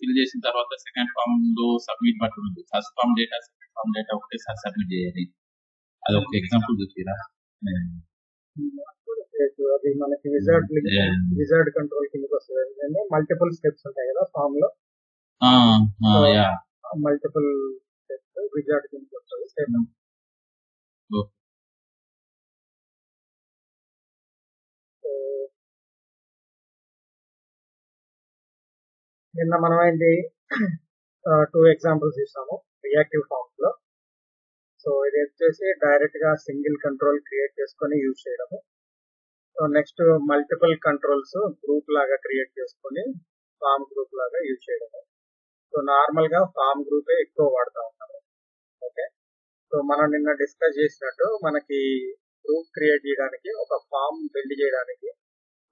Fill చేసిన తర్వాత second form లో సబ్మిట్ బటన్ ఉంది. First form data second form data ఒకటేసారి సబ్మిట్ చేయాలి. అది ఒక ఎగ్జాంపుల్ చూసిరా. అది మనకి విజార్డ్ కంట్రోల్ కిందకి వస్తుంది. మల్టిపుల్ స్టెప్స్ ఉంటాయి కదా ఫామ్ లో, మల్టిపుల్ స్టెప్స్ విజార్డ్ కిందకి వస్తుంది. స్టెప్ నిన్న మనం ఏంటి 2 ఎగ్జాంపుల్స్ ఇస్తాము రియాక్టివ్ ఫామ్స్ లో. సో ఇది వచ్చేసి డైరెక్ట్ గా సింగిల్ కంట్రోల్ క్రియేట్ చేసుకొని యూజ్ చేయడము. So next multiple controls group లాగా క్రియేట్ చేసుకొని ఫామ్ గ్రూప్ లాగా యూజ్ చేయడము. సో నార్మల్ గా ఫామ్ గ్రూపే ఎక్కువ వాడుతూ ఉంటాము. ఓకే, సో మనం నిన్న డిస్కస్ చేసినట్టు మనకి గ్రూప్ క్రియేట్ చేయడానికి, ఒక ఫామ్ బిల్డ్ చేయడానికి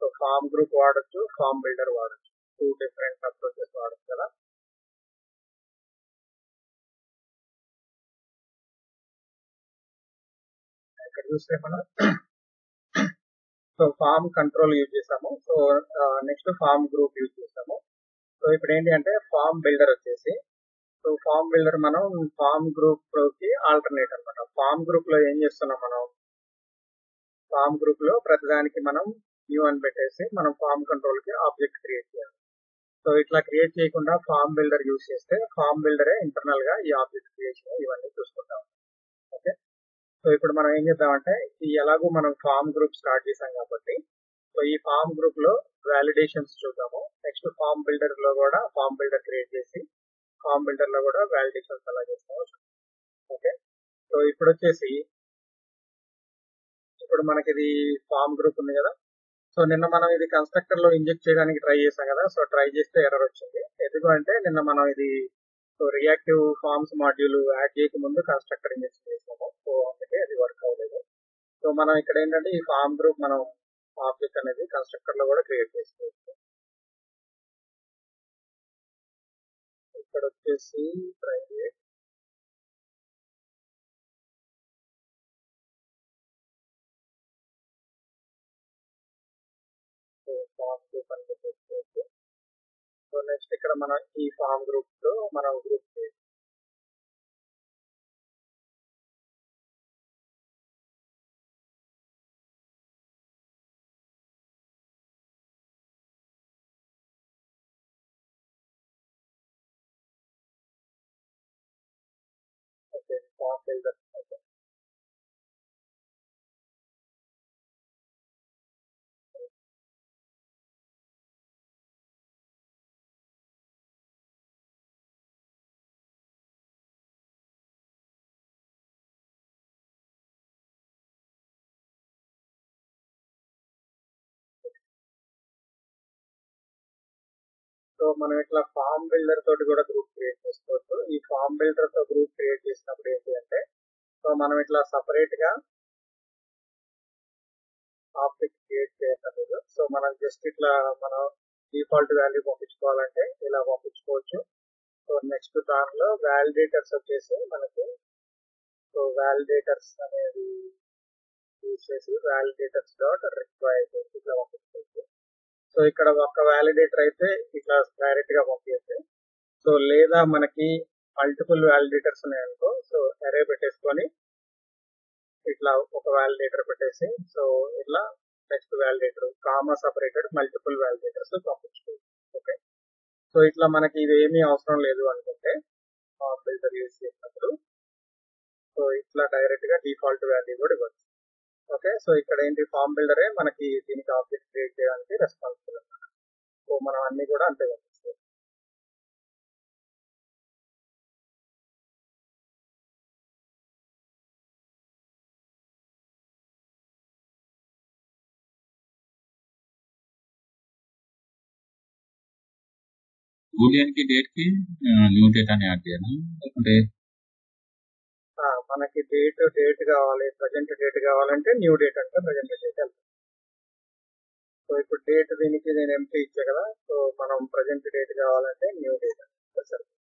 సో ఫామ్ గ్రూప్ వాడచ్చు, ఫామ్ బిల్డర్ వాడచ్చు. 2 డిఫరెంట్ అప్రోచెస్ వాడచ్చు కదా. ఇక్కడ చూస్తే మనం సో ఫామ్ కంట్రోల్ యూజ్ చేసాము. So next form group use చేసాము. సో ఇప్పుడు ఏంటి అంటే ఫామ్ బిల్డర్ వచ్చేసి, సో ఫామ్ బిల్డర్ మనం ఫామ్ గ్రూప్ కి ఆల్టర్నేట్ అనమాట. ఫామ్ గ్రూప్ లో ఏం చేస్తున్నాం మనం, ఫామ్ గ్రూప్ లో ప్రతిదానికి మనం న్యూ అని పెట్టేసి మనం ఫామ్ కంట్రోల్ కి ఆబ్జెక్ట్ క్రియేట్ చేయాలి. సో ఇట్లా క్రియేట్ చేయకుండా ఫామ్ బిల్డర్ యూజ్ చేస్తే ఫామ్ బిల్డరే ఇంటర్నల్ గా ఈ ఆబ్జెక్ట్ క్రియేషన్ ఇవన్నీ చూసుకుంటాం. ఓకే, సో ఇప్పుడు మనం ఏం చేద్దామంటే, ఈ ఎలాగో మనం ఫామ్ గ్రూప్ స్టార్ట్ చేసాం కాబట్టి సో ఈ ఫామ్ గ్రూప్ లో వాలిడేషన్స్ చూద్దాము. నెక్స్ట్ ఫామ్ బిల్డర్ లో కూడా ఫామ్ బిల్డర్ క్రియేట్ చేసి ఫామ్ బిల్డర్ లో కూడా వాలిడేషన్స్ ఎలా చేస్తామో. ఓకే, సో ఇప్పుడు వచ్చేసి ఇప్పుడు మనకి ఇది ఫామ్ గ్రూప్ ఉంది కదా. సో నిన్న మనం ఇది కన్స్ట్రక్టర్ లో ఇంజెక్ట్ చేయడానికి ట్రై చేసాం కదా. సో ట్రై చేస్తే ఎర్రర్ వచ్చింది. ఎందుకంటే నిన్న మనం ఇది so reactive forms module add చేయక ముందు కన్స్ట్రక్టర్ ఇంజెక్షన్ చేసాము. సో అందుకే అది వర్క్ అవ్వలేదు. సో మనం ఇక్కడ ఏంటంటే ఈ ఫామ్ గ్రూప్ మనం ఆబ్జెక్ట్ అనేది కన్స్ట్రక్టర్ లో కూడా క్రియేట్ చేసుకోవచ్చు. ఇక్కడ వచ్చేసి ప్రైవేట్ ఫామ్ గ్రూప్ అని చేసుకోవచ్చు. సో నెక్స్ట్ ఇక్కడ మనం ఈ ఫామ్ గ్రూప్ లో మనం గ్రూప్ చేయాలి. Okay, form builder. సో మనం ఇట్లా ఫామ్ బిల్డర్ తోటి కూడా గ్రూప్ క్రియేట్ చేసుకోవచ్చు. ఈ ఫామ్ బిల్డర్ తో గ్రూప్ క్రియేట్ చేసినప్పుడు ఏంటి అంటే, సో మనం ఇట్లా సపరేట్ గా ఆబ్జెక్ట్ క్రియేట్ చేయలేదు. సో మనం జస్ట్ ఇట్లా మనం డిఫాల్ట్ వాల్యూ పంపించుకోవాలంటే ఇలా పంపించుకోవచ్చు. సో నెక్స్ట్ దానిలో వాలిడేటర్స్ వచ్చేసి మనకి సో వాలిడేటర్స్ అనేది యూజ్ చేసి వాలిడేటర్స్ డాట్ రిక్వైర్డ్ ఇట్లా పంపించుకోవచ్చు. సో ఇక్కడ ఒక వాలిడేటర్ అయితే ఇట్లా డైరెక్ట్ గా పంపించచ్చు. సో లేదా మనకి మల్టిపుల్ వాలిడేటర్స్ ఉన్నాయనుకో, సో అరే పెట్టేసుకొని ఇట్లా ఒక వాలిడేటర్ పెట్టేసి సో ఇట్లా next validator comma separated multiple validators పంపించుకోవచ్చు. ఓకే, సో ఇట్లా మనకి ఇది ఏమీ అవసరం లేదు అనుకుంటే ఫామ్ బిల్డర్ యూజ్ చేసినప్పుడు సో ఇట్లా డైరెక్ట్ గా డిఫాల్ట్ వాల్యూ కూడా ఇవ్వచ్చు. ఓకే, సో ఇక్కడ ఏంటి ఫామ్ బిల్డరే మనకి దీనికి ఆబ్జెక్ట్ క్రియేట్ చేయడానికి రెస్పాన్సిబుల్ అన్నమాట. సో మనం అన్ని కూడా అంతే పంపిస్తాం. బూలియన్ కి డేట్ కి న్యూ డేట్ అని యాడ్ చేయాలి. లేకుంటే మనకి డేట్ కావాలి, ప్రజెంట్ డేట్ కావాలంటే న్యూ డేట్ అంటే ప్రజెంట్ డేట్ వెళ్తాం. సో ఇప్పుడు డేట్ దీనికి నేను ఎంపీ ఇచ్చా కదా. సో మనం ప్రజెంట్ డేట్ కావాలంటే న్యూ డేట్ అంటే సరిపోతుంది.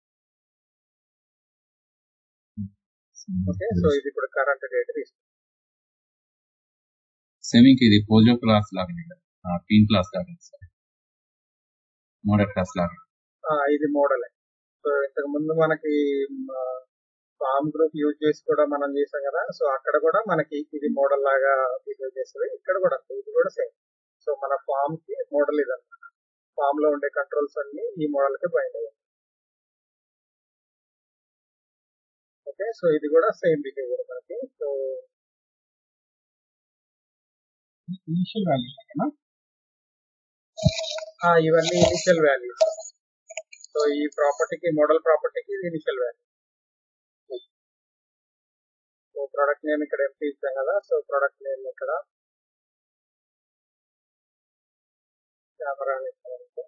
ఓకే, సో ఇది ఇప్పుడు కరెంట్ డేట్ తీసుకుంటాం. సెమీకి ఇది పోజో క్లాస్ లాగా, పీన్ క్లాస్ లాగా, మోడల్ క్లాస్ లాగా. ఇది మోడలే. సో ఇంతకు ముందు మనకి ఫామ్ గ్రూప్ యూజ్ చేసి కూడా మనం చేసాం కదా. సో అక్కడ కూడా మనకి ఇది మోడల్ లాగా బిహేవ్ చేస్తుంది. ఇక్కడ కూడా ఇది కూడా సేమ్. సో మన ఫామ్ కి మోడల్ ఇది అనమాట. ఫామ్ లో ఉండే కంట్రోల్స్ అన్ని ఈ మోడల్ కి బైండ్ అయ్యాయి. ఓకే, సో ఇది కూడా సేమ్ బిహేవియర్ మనకి. సో ఇనిషియల్ వాల్యూస్ ఓకేనా? ఇవన్నీ ఇనిషియల్ వాల్యూస్. సో ఈ ప్రాపర్టీకి మోడల్ ప్రాపర్టీకి ఇది initial value. So product name ఇక్కడ ఎంపీ ఇచ్చాం కదా. సో ప్రొడక్ట్ నేమ్ ఇక్కడ కెమెరా అని ఇచ్చామంటే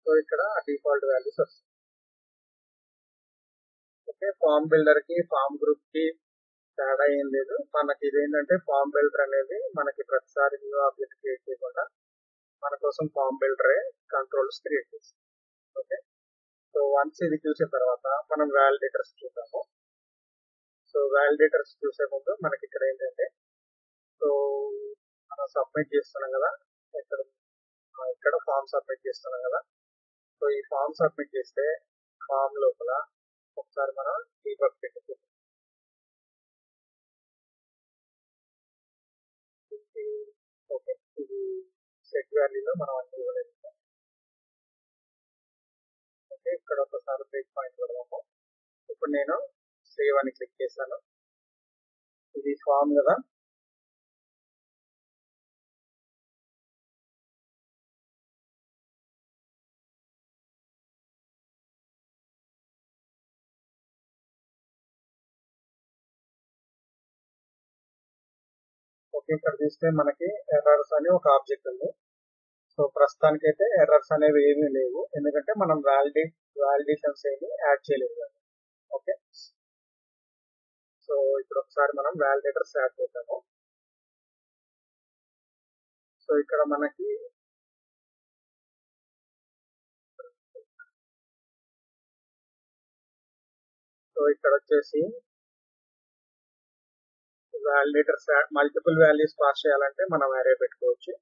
సో ఇక్కడ డిఫాల్ట్ వాల్యూస్ వస్తాయి. ఓకే, ఫామ్ బిల్డర్ కి ఫామ్ గ్రూప్ కి తేడా ఏం లేదు. మనకి ఇదేంటంటే ఫామ్ బిల్డర్ అనేది మనకి ప్రతిసారి న్యూ ఆబ్జెక్ట్ క్రియేట్ చేయకుండా మన కోసం ఫామ్ బిల్డరే కంట్రోల్స్ క్రియేట్ చేస్తుంది. ఓకే, సో వన్స్ ఇది చూసిన తర్వాత మనం వ్యాలిడేటర్స్ చూద్దాము. సో వ్యాలిడేటర్స్ చూసే ముందు మనకి ఇక్కడ ఏంటంటే సో మనం సబ్మిట్ చేస్తున్నాం కదా. ఇక్కడ ఫామ్ సబ్మిట్ చేస్తున్నాం కదా. సో ఈ ఫామ్ సబ్మిట్ చేస్తే ఫామ్ లోపల ఒకసారి మనం డీబగ్ పెట్టి ఓకే, ఇది సెట్ వాల్యూలో మనం అన్ని ఇవ్వలేదు. ఓకే, ఇక్కడ ఒకసారి బ్రేక్ పాయింట్ పెడదాము. ఇప్పుడు నేను సేవ్ అని క్లిక్ చేశాను. ఇది ఫామ్ కదా. ఓకే, ఇక్కడ చూస్తే మనకి ఎర్రర్స్ అని ఒక ఆబ్జెక్ట్ ఉంది. సో ప్రస్తుతానికి అయితే ఎర్రర్స్ అనేవి ఏమీ లేవు, ఎందుకంటే మనం వ్యాలిడేషన్స్ ఏమి యాడ్ చేయలేదు. ఓకే, సో ఇప్పుడు ఒకసారి మనం వ్యాలిడేటర్స్ యాడ్ చేద్దాము. సో ఇక్కడ మనకి సో ఇక్కడ వచ్చేసి వ్యాలిడేటర్స్ మల్టిపుల్ వాల్యూస్ పాస్ చేయాలంటే మనం అరే పెట్టుకోవచ్చు.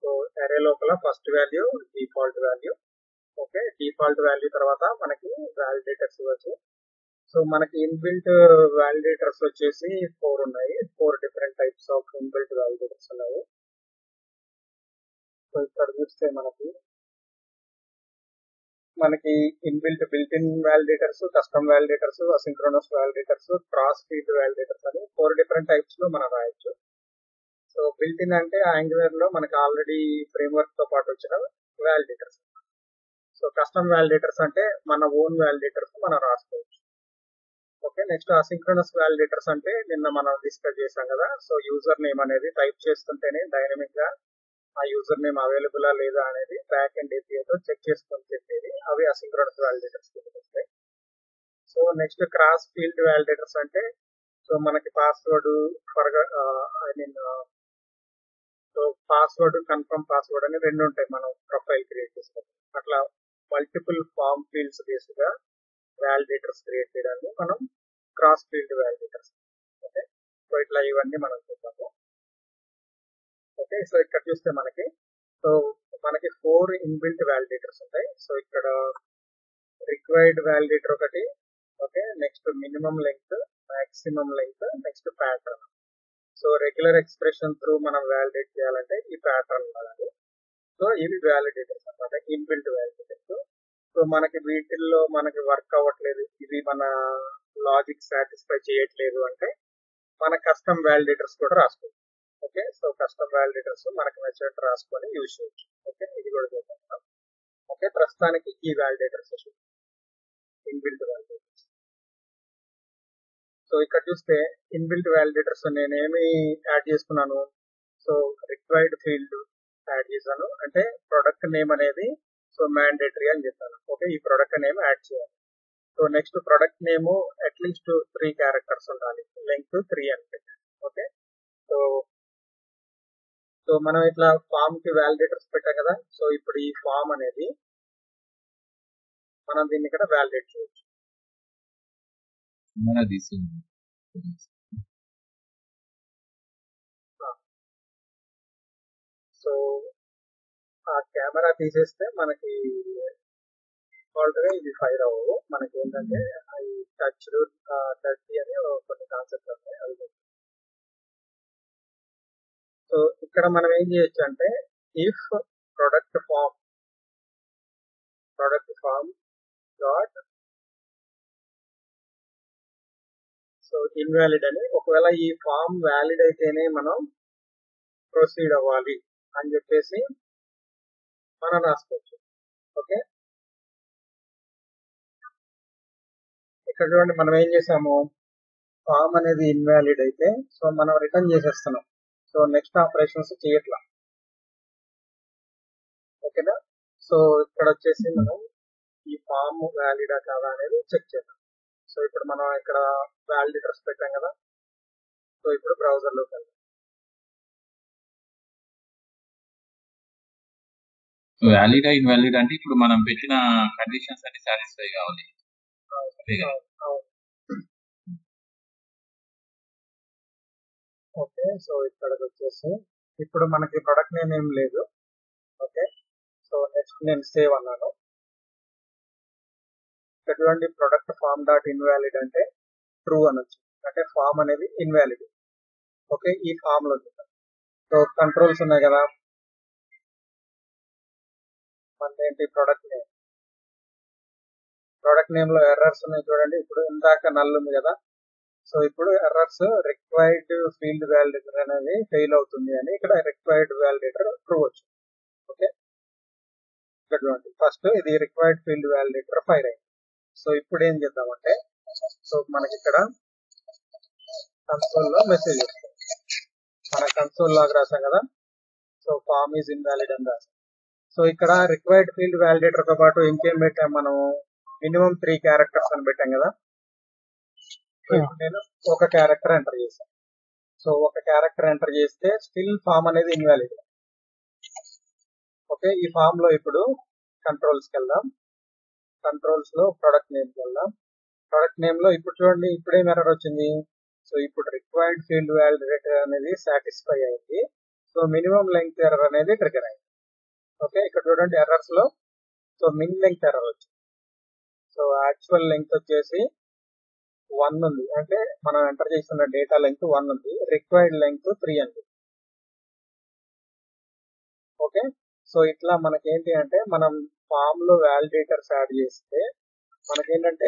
సో అరే లోపల first value default value. Okay, default value తర్వాత మనకి వ్యాలిడేటర్స్ ఇవ్వచ్చు. సో మనకి ఇన్బిల్ట్ వ్యాలిడేటర్స్ వచ్చేసి 4 ఉన్నాయి. 4 different types of inbuilt validators ఉన్నాయి. సో ఇక్కడ చూస్తే మనకి inbuilt built in validators, custom validators, asynchronous validators, cross field validators అని 4 డిఫరెంట్ టైప్స్ లో మనం రాయొచ్చు. సో బిల్ట్ ఇన్ అంటే యాంగులర్ లో మనకి ఆల్రెడీ ఫ్రేమ్వర్క్ తో పాటు వచ్చిన వ్యాలిడేటర్స్. సో కస్టమ్ వ్యాలిడేటర్స్ అంటే మన ఓన్ వ్యాలిడేటర్స్ మనం రాసుకోవచ్చు. ఓకే, నెక్స్ట్ అసింక్రోనస్ వ్యాలిడేటర్స్ అంటే నిన్న మనం డిస్కస్ చేసాం కదా. సో యూజర్ నేమ్ అనేది టైప్ చేస్తుంటేనే డైనమిక్ గా ఆ యూజర్ నేమ్ అవైలబులా లేదా అనేది బ్యాక్ అండ్ API తో చెక్ చేసుకొని చెప్పేది. అవి అసింక్రోనస్ వ్యాలిడేటర్స్ వస్తాయి. So next cross field validators అంటే సో మనకి password so password confirm password అని 2 ఉంటాయి మనం ప్రొఫైల్ క్రియేట్ చేసుకుంటాం. అట్లా మల్టిపుల్ ఫామ్ ఫీల్డ్స్ బేస్డ్ గా వ్యాలిడేటర్స్ క్రియేట్ చేయడానికి మనం cross field validators. Okay, so ఇట్లా ఇవన్నీ మనం చూద్దాము. ఓకే, సో ఇక్కడ చూస్తే మనకి 4 ఇన్బిల్ట్ వ్యాలిడేటర్స్ ఉంటాయి. సో ఇక్కడ రిక్వైర్డ్ వ్యాలిడేటర్ ఒకటి. Okay, next minimum length, maximum length, next pattern. So regular expression through మనం వ్యాలిడేట్ చేయాలంటే ఈ ప్యాటర్న్ ఉండాలి. సో ఇవి వ్యాలిడేటర్స్ అన్నమాట, ఇన్బిల్ట్ వ్యాలిడేటర్స్. సో మనకి వీటిల్లో మనకి వర్క్ అవ్వట్లేదు, ఇవి మన లాజిక్ సాటిస్ఫై చేయట్లేదు అంటే మన కస్టమ్ వ్యాలిడేటర్స్ కూడా రాసుకోవచ్చు. ఓకే, సో కస్టమ్ వ్యాలిడేటర్స్ మనకు నచ్చినట్టు రాసుకొని యూజ్ చేయొచ్చు. ఓకే, ఇది కూడా చూద్దాం. ఓకే, ప్రస్తుతానికి ఈ వ్యాలిడేటర్స్ ఇన్బిల్ట్ వ్యాలిడేటర్స్. సో ఇక్కడ చూస్తే ఇన్బిల్ట్ వ్యాలిడేటర్స్ నేనేమి యాడ్ చేసుకున్నాను. సో రిక్వైర్డ్ ఫీల్డ్ యాడ్ చేశాను, అంటే ప్రొడక్ట్ నేమ్ అనేది సో మ్యాండేటరీ అని చెప్పాను. ఓకే, ఈ ప్రొడక్ట్ నేమ్ యాడ్ చేయాలి. So next product name at least 3 characters ఉండాలి, లెంగ్త్ 3 అని పెట్టాను. ఓకే, సో మనం ఇట్లా ఫామ్ కి వ్యాలిడేటర్స్ పెట్టాం కదా. సో ఇప్పుడు ఈ ఫామ్ అనేది మనం దీన్ని ఇక్కడ వ్యాలిడేట్ చేయొచ్చు. సో ఆ కెమెరా తీసేస్తే మనకి డిఫాల్ట్ గా ఇవి ఫైర్ అవ్వవు. మనకి ఏంటంటే అవి టచ్ టచ్ అని కొన్ని కాన్సెప్ట్ ఉంటాయి అవి. సో ఇక్కడ మనం ఏం చేయొచ్చు అంటే if product form dot so invalid అని, ఒకవేళ ఈ ఫామ్ వ్యాలిడ్ అయితేనే మనం ప్రొసీడ్ అవ్వాలి అని చెప్పేసి మనం రాసుకోవచ్చు. ఓకే, ఇక్కడ చూడండి మనం ఏం చేసాము, ఫామ్ అనేది ఇన్వాలిడ్ అయితే సో మనం రిటర్న్ చేసేస్తున్నాం. సో నెక్స్ట్ ఆపరేషన్స్ చేయట్లా. ఓకేనా, సో ఇక్కడ వచ్చేసి మనం ఈ ఫామ్ వ్యాలిడా కాదా అనేది చెక్ చేద్దాం. సో ఇప్పుడు మనం ఇక్కడ వ్యాలిడేటర్స్ పెట్టాం కదా, సో ఇప్పుడు బ్రౌజర్ లోకి వెళ్దాం. వ్యాలిడ్ ఇన్వాలిడ్ అంటే ఇప్పుడు మనం పెట్టిన కండిషన్స్ అన్ని సాటిస్ఫై కావాలి. ఓకే, సో ఇక్కడికి వచ్చేసి ఇప్పుడు మనకి ప్రొడక్ట్ నేమ్ ఏం లేదు. ఓకే, సో నెక్స్ట్ నేను సేవ్ అన్నాను. ఇక్కడ చూడండి ప్రొడక్ట్ ఫామ్ డాట్ ఇన్వాలిడ్ అంటే ట్రూ అనొచ్చు, అంటే ఫామ్ అనేది ఇన్వాలిడ్. ఓకే, ఈ ఫామ్ లో సో కంట్రోల్స్ ఉన్నాయి కదా, మన ఏంటి ప్రొడక్ట్ నేమ్ లో ఎర్రర్స్ ఉన్నాయి చూడండి. ఇప్పుడు ఇందాక నల్ ఉంది కదా, సో ఇప్పుడు ఎర్రర్స్ రిక్వైర్డ్ ఫీల్డ్ వ్యాలిడేటర్ అనేది ఫెయిల్ అవుతుంది అని ఇక్కడ రిక్వైర్డ్ వ్యాలిడేటర్ ట్రూ వచ్చింది. ఓకే, ఇక్కడ చూడండి ఫస్ట్ ఇది రిక్వైర్డ్ ఫీల్డ్ వ్యాలిడేటర్ ఫైర్ అయింది. సో ఇప్పుడు ఏం చేద్దామంటే, సో మనకి ఇక్కడ కన్సోల్ లో మెసేజ్ వస్తుంది. మన కన్సోల్ లాగా రాసాం కదా, సో ఫామ్ ఈజ్ ఇన్వాలిడ్ అని రాసాం. సో ఇక్కడ రిక్వైర్డ్ ఫీల్డ్ వ్యాలిడేటర్ తో పాటు ఇంకేం పెట్టాం మనం, మినిమం 3 క్యారెక్టర్స్ అని పెట్టాం కదా. నేను ఒక క్యారెక్టర్ ఎంటర్ చేశాను. సో ఒక క్యారెక్టర్ ఎంటర్ చేస్తే స్టిల్ ఫామ్ అనేది ఇన్వాలిడ్. ఓకే, ఈ ఫామ్ లో ఇప్పుడు కంట్రోల్స్ కి వెళ్దాం. కంట్రోల్స్ లో ప్రొడక్ట్ నేమ్ కి వెళ్దాం. ప్రొడక్ట్ నేమ్ లో ఇప్పుడు చూడండి ఇప్పుడేం ఎర్రర్ వచ్చింది. సో ఇప్పుడు రిక్వైర్డ్ ఫీల్డ్ వ్యాలిడేటర్ అనేది సాటిస్ఫై అయింది. సో మినిమం లెంగ్త్ ఎర్రర్ అనేది ట్రిగర్ అయింది. ఓకే, ఇక్కడ చూడండి ఎర్రర్స్ లో సో మిన్ లెంగ్త్ ఎర్రర్ వచ్చింది. సో యాక్చువల్ లెంగ్త్ వచ్చేసి 1 ఉంది, అంటే మనం ఎంటర్ చేస్తున్న డేటా లెంగ్త్ 1 ఉంది, రిక్వైర్డ్ లెంగ్త్ 3 ఉంది. ఓకే, సో ఇట్లా మనకేంటి అంటే మనం ఫామ్ లో వ్యాలిడేటర్స్ యాడ్ చేస్తే మనకేంటంటే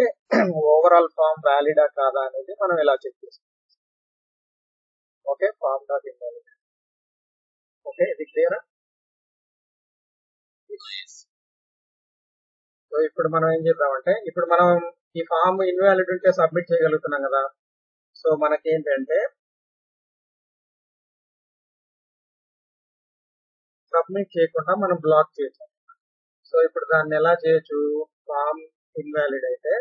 ఓవరాల్ ఫామ్ వ్యాలిడా కాదా అనేది మనం ఇలా చెక్ చేస్తాం. Okay, form dot invalid. Okay, ఇది క్లియరా? సో ఇప్పుడు మనం ఏం చేద్దామంటే, ఇప్పుడు మనం ఈ ఫామ్ ఇన్వాలిడ్ ఉంటే సబ్మిట్ చేయగలుగుతున్నాం కదా. సో మనకేంటంటే సబ్మిట్ చేయకుండా మనం బ్లాక్ చేయొచ్చు. సో ఇప్పుడు దాన్ని ఎలా చేయొచ్చు, ఫామ్ ఇన్వాలిడ్ అయితే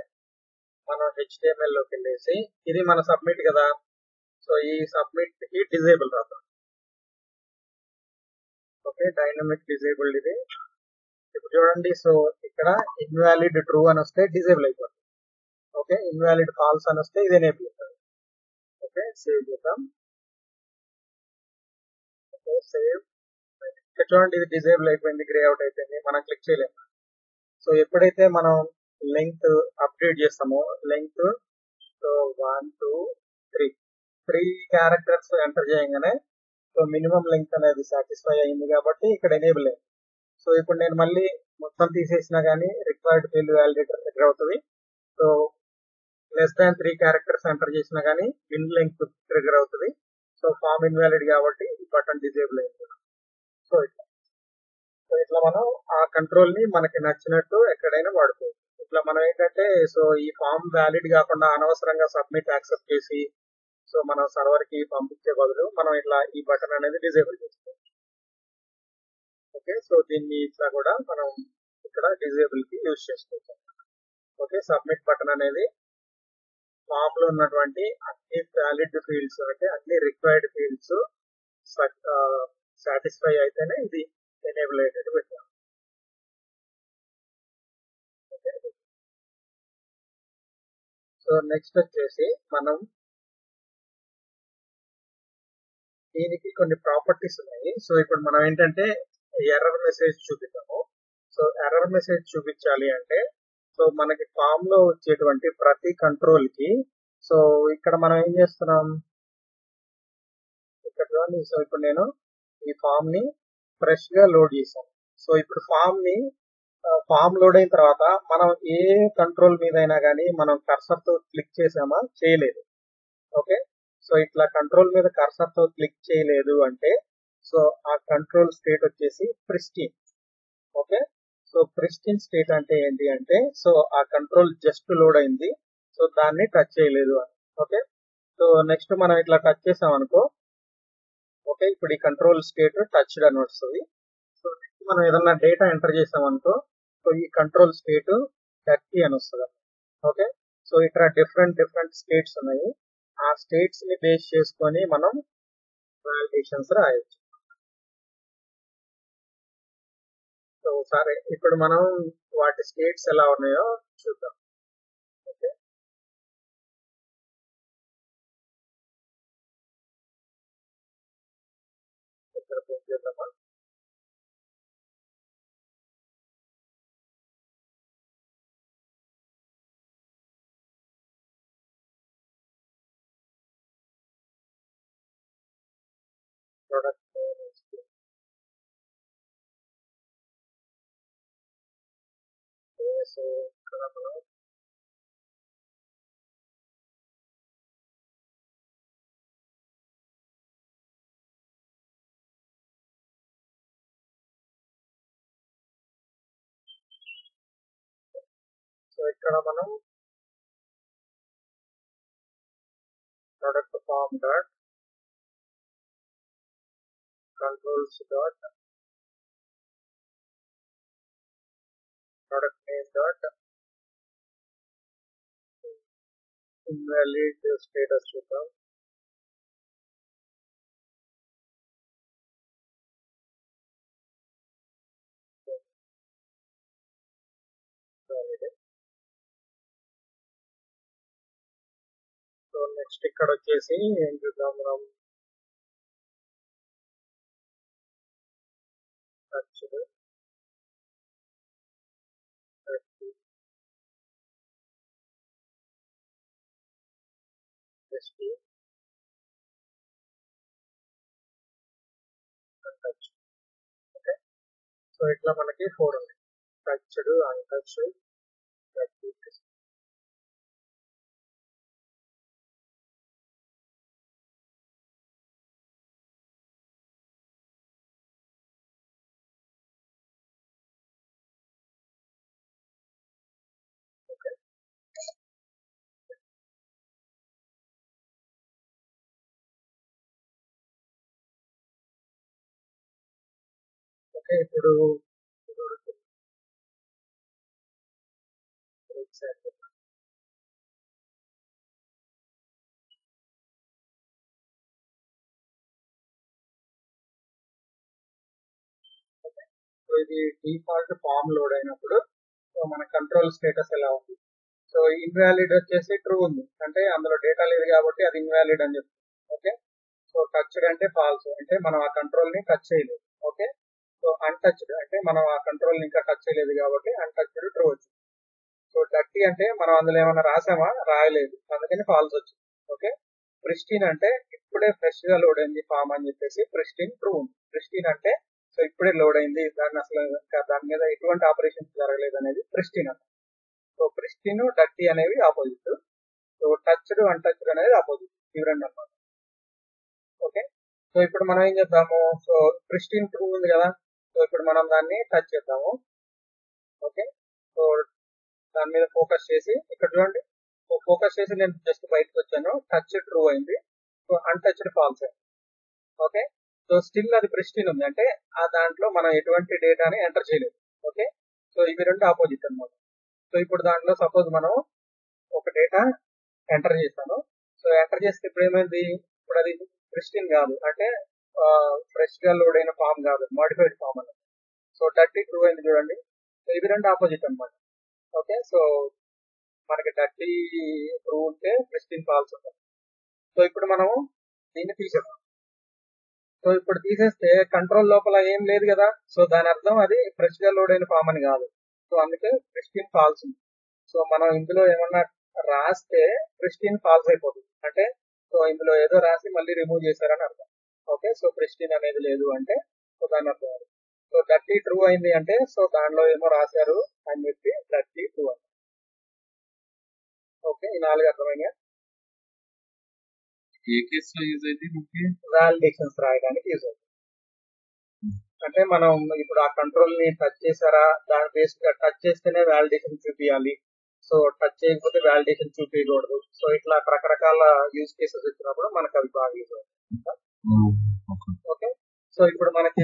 మనం HTML లోకి వెళ్ళేసి, ఇది మన సబ్మిట్ కదా, సో ఈ సబ్మిట్ కి డిజేబుల్ రాద్దాం. ఓకే, డైనమిక్ డిజేబుల్డ్ ఇది. ఇప్పుడు చూడండి, సో ఇక్కడ ఇన్వాలిడ్ ట్రూ అని వస్తే డిజేబుల్ అయిపోతుంది. ఓకే, ఇన్వాలిడ్ ఫాల్స్ అని వస్తే ఇది ఎనేబుల్ అవుతుంది. ఓకే, సేవ్ చేద్దాం. Okay, save. ఇక్కడ చూడండి ఇది డిజేబుల్ అయిపోయింది, గ్రే అవుట్ అయిపోయింది, మనం క్లిక్ చేయలేము. సో ఎప్పుడైతే మనం లెంగ్త్ అప్డేట్ చేస్తామో, లెంగ్త్ సో 1 2 3 క్యారెక్టర్స్ ఎంటర్ చేయగానే సో మినిమం లెంగ్త్ అనేది సాటిస్ఫై అయింది కాబట్టి ఇక్కడ ఎనేబుల్ అయింది. సో ఇప్పుడు నేను మళ్ళీ మొత్తం తీసేసినా గానీ రిక్వైర్డ్ ఫీల్డ్ వ్యాలిడేటర్ ట్రిగర్ అవుతుంది. So less than 3 characters enter చేసినా గానీ మిన్ లెంగ్త్ ట్రిగర్ అవుతుంది. సో ఫామ్ ఇన్వాలిడ్ కాబట్టి బటన్ డిజేబుల్ అయింది. సో ఇట్లా మనం ఆ కంట్రోల్ ని మనకి నచ్చినట్టు ఎక్కడైనా వాడుకోవచ్చు. ఇట్లా మనం ఏంటంటే, సో ఈ ఫామ్ వ్యాలిడ్ కాకుండా అనవసరంగా సబ్మిట్ యాక్సెప్ట్ చేసి సో మనం సర్వర్ కి పంపించే బదులు మనం ఇట్లా ఈ బటన్ అనేది డిజేబుల్ చేసుకోవచ్చు. ఓకే, సో దీన్ని ఇట్లా కూడా మనం ఇక్కడ డిజేబుల్ కి యూజ్ చేసుకోవచ్చు. ఓకే, సబ్మిట్ బటన్ అనేది ఫామ్ లో ఉన్నటువంటి అన్ని వ్యాలిడ్ ఫీల్డ్స్, అంటే అన్ని రిక్వైర్డ్ ఫీల్డ్స్ సాటిస్ఫై అయితేనే ఇది ఎనేబుల్ అయ్యేటట్టు పెట్టాం. సో నెక్స్ట్ వచ్చేసి మనం దీనికి కొన్ని ప్రాపర్టీస్ ఉన్నాయి. సో ఇప్పుడు మనం ఏంటంటే ఎర్రర్ మెసేజ్ చూపిద్దాము. సో ఎర్రర్ మెసేజ్ చూపించాలి అంటే సో మనకి ఫామ్ లో వచ్చేటువంటి ప్రతి కంట్రోల్ కి సో ఇక్కడ మనం ఏం చేస్తున్నాం ఇక్కడ చూడండి. సో ఇప్పుడు నేను ఈ ఫామ్ ని ఫ్రెష్ గా లోడ్ చేశాను. సో ఇప్పుడు ఫామ్ లోడ్ అయిన తర్వాత మనం ఏ కంట్రోల్ మీద అయినా కానీ మనం కర్సర్ తో క్లిక్ చేసామా, చేయలేదు. ఓకే, సో ఇట్లా కంట్రోల్ మీద కర్సర్ తో క్లిక్ చేయలేదు అంటే సో ఆ కంట్రోల్ స్టేట్ వచ్చేసి pristine. Okay, so pristine state అంటే ఏంటి అంటే సో ఆ కంట్రోల్ జస్ట్ లోడ్ అయింది, సో దాన్ని టచ్ చేయలేదు అని. ఓకే, సో నెక్స్ట్ మనం ఇట్లా టచ్ చేసాం అనుకో, ఓకే ఇప్పుడు ఈ కంట్రోల్ స్టేట్ టచ్డ్ అని వస్తుంది. సో నెక్స్ట్ మనం ఏదన్నా డేటా ఎంటర్ చేసాం అనుకో, సో ఈ కంట్రోల్ స్టేట్ డర్టీ అని వస్తుంది. ఓకే, సో ఇక్కడ డిఫరెంట్ స్టేట్స్ ఉన్నాయి. ఆ స్టేట్స్ ని బేస్ చేసుకొని మనం వాలిడేషన్స్ రాయొచ్చు. సో సరే ఇప్పుడు మనం వాటి స్టేట్స్ ఎలా ఉన్నాయో చూద్దాం. ఓకే, ఇక్కడ ప్రింట్ చేద్దామా. ప్రొడక్ట్ సో ఇక్కడ మనం సో ఇక్కడ మనం product form dot controls dot product name dot invalid status చూద్దాం. సో నెక్స్ట్ ఇక్కడ వచ్చేసి ఏం చూద్దాం మనం, టచ్ టచ్. ఓకే, సో ఇట్లా మనకి 4 ఉంది, touched, untouched, touch. Okay, okay ఇప్పుడు సో ఇది డిఫాల్ట్ ఫామ్ లోడ్ అయినప్పుడు సో మన కంట్రోల్ స్టేటస్ ఎలా ఉంది. సో ఇన్వాలిడ్ వచ్చేసి ట్రూ ఉంది, అంటే అందులో డేటా లేదు కాబట్టి అది ఇన్వాలిడ్ అని చెప్తుంది. ఓకే, సో టచ్డ్ అంటే ఫాల్స్, అంటే మనం ఆ కంట్రోల్ ని టచ్ చేయలేదు. ఓకే, సో అన్టచ్డ్ అంటే మనం ఆ కంట్రోల్ ని ఇంకా టచ్ చేయలేదు కాబట్టి అన్టచ్డ్ ట్రూ వచ్చింది. సో డర్టీ అంటే మనం అందులో ఏమైనా రాసామా, రాయలేదు, అందుకని ఫాల్స్ వచ్చింది. ఓకే, ప్రిస్టీన్ అంటే ఇప్పుడే ఫ్రెష్ గా లోడ్ అయింది ఫామ్ అని చెప్పేసి ప్రిస్టీన్ ట్రూ ఉంది. ప్రిస్టీన్ అంటే సో ఇప్పుడే లోడ్ అయింది, దాన్ని అసలు ఇంకా దాని మీద ఎటువంటి ఆపరేషన్స్ జరగలేదు అనేది ప్రిస్టీన్ అంట. సో ప్రిస్టీన్ డర్టీ అనేవి ఆపోజిట్, సో టచ్డ్ అన్టచ్డ్ అనేది ఆపోజిట్, ఇవి రెండు అన్నమాట. ఓకే, సో ఇప్పుడు మనం ఏం చేద్దాము, సో ప్రిస్టీన్ ట్రూ ఉంది కదా, సో ఇప్పుడు మనం దాన్ని టచ్ చేద్దాము. ఓకే, సో దాని మీద ఫోకస్ చేసి ఇక్కడ చూడండి, సో ఫోకస్ చేసి నేను జస్ట్ బయటకు వచ్చాను, టచ్ ట్రూ అయింది, సో అన్టచ్డ్ ఫాల్స్ అయింది. ఓకే, సో స్టిల్ అది ప్రిస్టీన్ ఉంది, అంటే ఆ దాంట్లో మనం ఎటువంటి డేటాని ఎంటర్ చేయలేదు. ఓకే, సో ఇవి రెండు ఆపోజిట్ అన్నమాట. సో ఇప్పుడు దాంట్లో సపోజ్ మనం ఒక డేటా ఎంటర్ చేశాను, సో ఎంటర్ చేస్తే ఇప్పుడు ఏమైంది, ఇప్పుడు అది ప్రిస్టీన్ కాదు, అంటే ఫ్రెష్ గా లోడ్ అయిన ఫామ్ కాదు, మోడిఫైడ్ ఫామ్ అన్నమాట. సో డర్టీ ట్రూ అయింది చూడండి, సో ఇవి రెండు ఆపోజిట్ అన్నమాట. ఓకే, సో మనకి డర్టీ ట్రూ ఉంటే ప్రిస్టీన్ ఫాల్స్ ఉంటుంది. సో ఇప్పుడు మనం దీన్ని తీసేద్దాం. సో ఇప్పుడు తీసేస్తే కంట్రోల్ లోపల ఏం లేదు కదా, సో దాని అర్థం అది ఫ్రెష్ గా లోడ్ అయిన ఫామ్ అని కాదు. సో అందుకే ప్రిస్టిన్ ఫాల్స్ ఉంది. సో మనం ఇందులో ఏమన్నా రాస్తే ప్రిస్టిన్ ఫాల్స్ అయిపోతుంది, అంటే సో ఇందులో ఏదో రాసి మళ్ళీ రిమూవ్ చేశారని అర్థం. ఓకే, సో ప్రిస్టిన్ అనేది లేదు అంటే సో దాని అర్థం అది. సో డర్టీ ట్రూ అయింది అంటే సో దానిలో ఏమో రాశారు అని చెప్పి డర్టీ ట్రూ అయింది. ఓకే, ఈ 4 అర్థమైనా ఏ కేసులో యూజ్ అయితే మనకి వాలిడేషన్స్ రాయడానికి యూజ్ అవుతుంది. అంటే మనం ఇప్పుడు ఆ కంట్రోల్ ని టచ్ చేశారా, దాని బేస్ టచ్ చేస్తేనే వాలిడేషన్ చూపించాలి, సో టచ్ చేయకపోతే వాలిడేషన్ చూపించకూడదు. సో ఇట్లా రకరకాల యూజ్ కేసెస్ వచ్చినప్పుడు మనకు అవి బాగా యూజ్ అవుతుంది. ఓకే, సో ఇప్పుడు మనకి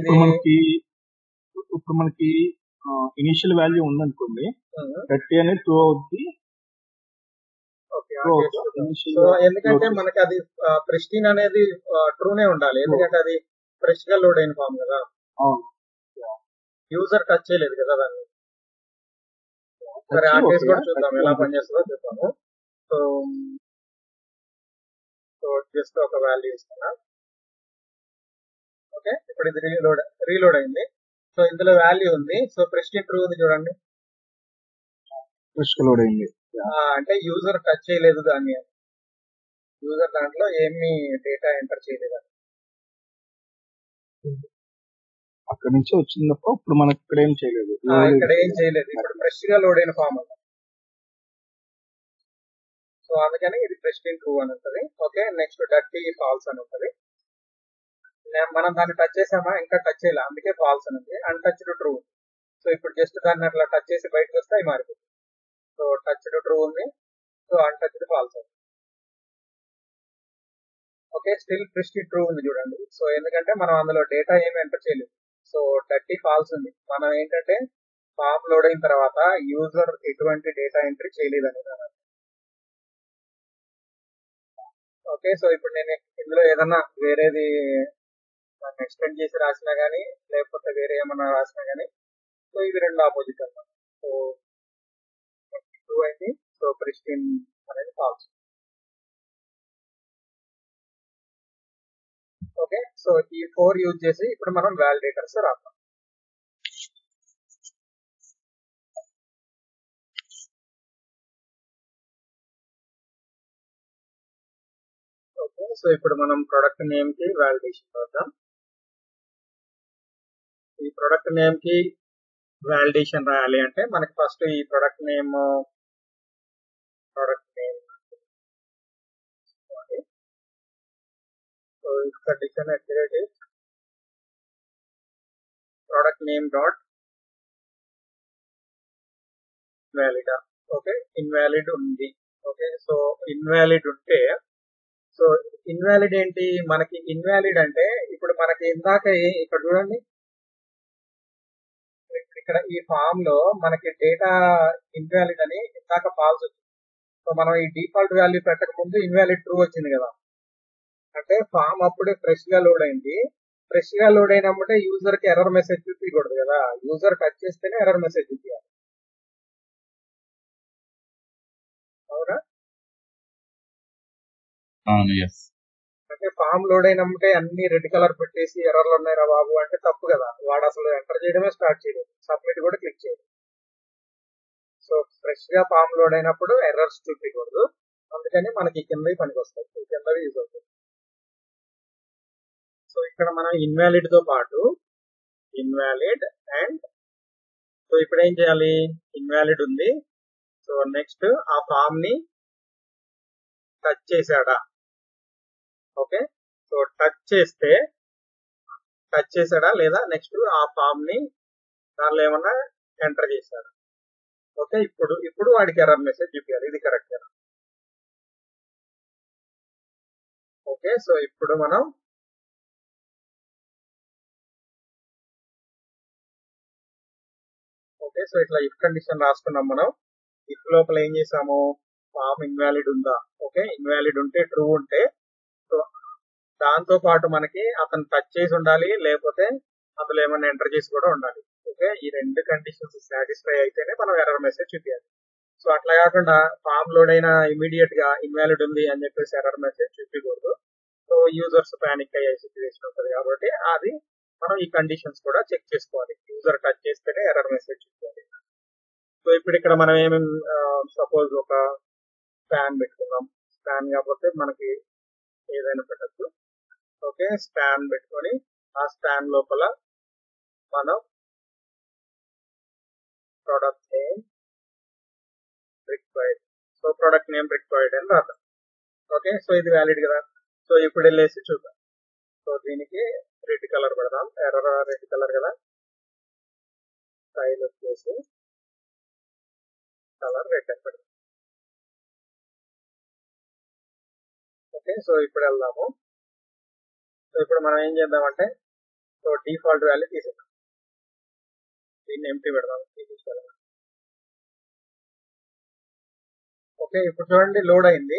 ఇనిషియల్ వాల్యూ ఉందనుకోండి, 30 అనేది ట్రూ అవుద్ది. సో ఎందుకంటే మనకి అది ప్రిస్టిన్ అనేది ట్రూనే ఉండాలి, ఎందుకంటే అది ఫ్రెష్ గా లోడ్ అయిన ఫామ్ కదా, యూజర్ టచ్ చేయలేదు కదా దాన్ని. సరే, ఆ కేసు కూడా చూద్దాం ఎలా పనిచేస్తుందో చూద్దాము. సో జస్ట్ ఒక వాల్యూ ఇస్తున్నా. ఓకే, ఇప్పుడు ఇది రీలోడ్ అయింది. సో ఇందులో వాల్యూ ఉంది, సో ప్రిస్టిన్ ట్రూ ఉంది చూడండి, ఫ్రెష్ గా లోడ్ అయింది. అంటే యూజర్ టచ్ చేయలేదు దాన్ని, యూజర్ దాంట్లో ఏమి డేటా ఎంటర్ చేయలేదు. అక్కడ నుంచి వచ్చినప్పుడు ఇప్పుడు మనకి ఇక్కడ ఏం చేయలేదు, ఇక్కడ ఏం చేయలేదు, ఇప్పుడు ఫ్రెష్ గా లోడ్ అయిన ఫామ్ అది. సో అందుకని ఇది ప్రిస్టిన్ ట్రూ అని ఉంటుంది. ఓకే, నెక్స్ట్ డర్టీ ఫాల్స్ అని ఉంటుంది. మనం దాన్ని టచ్ చేసామా, ఇంకా టచ్ చేయాలి, అందుకే ఫాల్స్ అని ఉంది. Untouched true. సో ఇప్పుడు జస్ట్ దాన్ని అట్లా టచ్ చేసి బయటకు వస్తే అవి మారిపోతుంది. సో టచ్డ్ ట్రూ ఉంది, సో అన్టచ్డ్ ఫాల్స్ ఉంది. ఓకే, స్టిల్ ప్రిస్టిన్ ట్రూ ఉంది చూడండి. సో ఎందుకంటే మనం అందులో డేటా ఏమి ఎంటర్ చేయలేదు. సో డర్టీ ఫాల్స్ ఉంది. మనం ఏంటంటే ఫామ్ లోడ్ అయిన తర్వాత యూజర్ ఎటువంటి డేటా ఎంట్రీ చేయలేదు అనేది. ఓకే, సో ఇప్పుడు నేను ఇందులో ఏదన్నా వేరేది ఎక్స్టెండ్ చేసి రాసినా గానీ, లేకపోతే వేరే ఏమన్నా రాసినా గానీ, సో ఇవి రెండు ఆపోజిట్ అన్నమాట. సో ట్రూ అయింది, సో ప్రిస్టిన్ అనేది ఫాల్స్. ఓకే, సో ఈ 4 యూజ్ చేసి ఇప్పుడు మనం వాలిడేటర్స్ రాద్దాం. ఓకే, సో ఇప్పుడు మనం ప్రొడక్ట్ నేమ్ కి వాలిడేషన్ రాద్దాం. ఈ ప్రొడక్ట్ నేమ్ కి వాలిడేషన్ రాయాలి అంటే మనకి ఫస్ట్ ఈ product name so if condition accurate product name dot valid. Okay, invalid ఉంది. ఓకే, సో ఇన్వాలిడ్ ఉంటే, సో ఇన్వాలిడ్ ఏంటి మనకి, ఇన్వాలిడ్ అంటే ఇప్పుడు మనకి ఇందాక ఇక్కడ చూడండి, ఇక్కడ ఈ ఫామ్ లో మనకి డేటా ఇన్వాలిడ్ అని ఇందాక ఫాల్స్ వచ్చింది. సో మనం ఈ డిఫాల్ట్ వాల్యూ పెట్టక ముందు ఇన్వాలిడ్ ట్రూ వచ్చింది కదా, అంటే ఫామ్ అప్పుడే ఫ్రెష్ గా లోడ్ అయింది. ఫ్రెష్ గా లోడ్ అయినప్పుడే యూజర్ కి ఎర్రర్ మెసేజ్ చూపించకూడదు కదా, యూజర్ టచ్ చేస్తేనే ఎర్రర్ మెసేజ్ చూపించాలి. అవునా? అంటే ఫామ్ లోడ్ అయినప్పుడే అన్ని రెడ్ కలర్ పెట్టేసి ఎర్రర్లు ఉన్నాయిరా బాబు అంటే తప్పు కదా, వాడు అసలు ఎంటర్ చేయడమే స్టార్ట్ చేయలేదు, సబ్మిట్ కూడా క్లిక్ చేయలేదు. సో ఫ్రెష్ గా ఫామ్ లోడ్ అయినప్పుడు ఎర్రర్స్ చూపించకూడదు, అందుకని మనకి కిందవి పనికి వస్తాయి, కిందవి యూజ్ అవుతాయి. సో ఇక్కడ మనం ఇన్వాలిడ్ తో పాటు ఇన్వాలిడ్ అండ్, సో ఇప్పుడు ఏం చేయాలి, ఇన్వాలిడ్ ఉంది. సో నెక్స్ట్ ఆ ఫామ్ ని టచ్ చేశాడా, ఓకే, సో టచ్ చేశాడా లేదా నెక్స్ట్ ఆ ఫామ్ ని దానిలో ఏమన్నా ఎంటర్ చేశాడా. ఓకే, ఇప్పుడు వాడికి ఎర్రర్ మెసేజ్ చూపించాలి, ఇది కరెక్ట్ కదా. ఓకే, సో ఇప్పుడు మనం ఓకే, సో ఇట్లా ఇఫ్ కండిషన్ రాసుకున్నాం. మనం ఇఫ్ లోపల ఏం చేసాము, ఫామ్ ఇన్వాలిడ్ ఉందా, ఓకే, ఇన్వాలిడ్ ఉంటే ట్రూ ఉంటే, సో దాంతో పాటు మనకి అతను టచ్ చేసి ఉండాలి, లేకపోతే అందులో ఏమైనా ఎంటర్ చేసి కూడా ఉండాలి. ఓకే, ఈ రెండు కండిషన్స్ సాటిస్ఫై అయితేనే మనం ఎర్రర్ మెసేజ్ చూపించాలి. సో అట్లా కాకుండా ఫామ్ లోడ్ అయినా ఇమీడియట్ గా ఇన్వాలిడ్ ఉంది అని చెప్పేసి ఎర్రర్ మెసేజ్ చూపించకూడదు. సో యూజర్స్ పానిక్ అయ్యే సిచ్యువేషన్ ఉంటుంది కాబట్టి అది మనం ఈ కండిషన్స్ కూడా చెక్ చేసుకోవాలి. యూజర్ టచ్ చేస్తేనే ఎర్రర్ మెసేజ్ చూసుకోవాలి. సో ఇప్పుడు ఇక్కడ మనం ఏమేమి సపోజ్ ఒక స్పాన్ పెట్టుకున్నాం. స్పాన్ కాకపోతే మనకి ఏదైనా పెట్టచ్చు. ఓకే, స్పాన్ పెట్టుకొని ఆ స్పాన్ లోపల మనం product name required, so product name required అని రాద్దాం. ఓకే, సో ఇది వ్యాలిడ్ కదా. సో ఇప్పుడు వెళ్ళేసి చూద్దాం. సో దీనికి రెడ్ కలర్ పెడదాం. ఎర్రర్ రెడ్ కలర్ కదా, స్టైల్ వచ్చేసి కలర్ రెడ్ అని పెడదాం. ఓకే, సో ఇప్పుడు వెళ్దాము. సో ఇప్పుడు మనం ఏం చేద్దామంటే సో డిఫాల్ట్ వాల్యూ తీసేద్దాం. దీన్ని ఎంటీ పెడదాం. ఓకే, ఇప్పుడు చూడండి లోడ్ అయింది.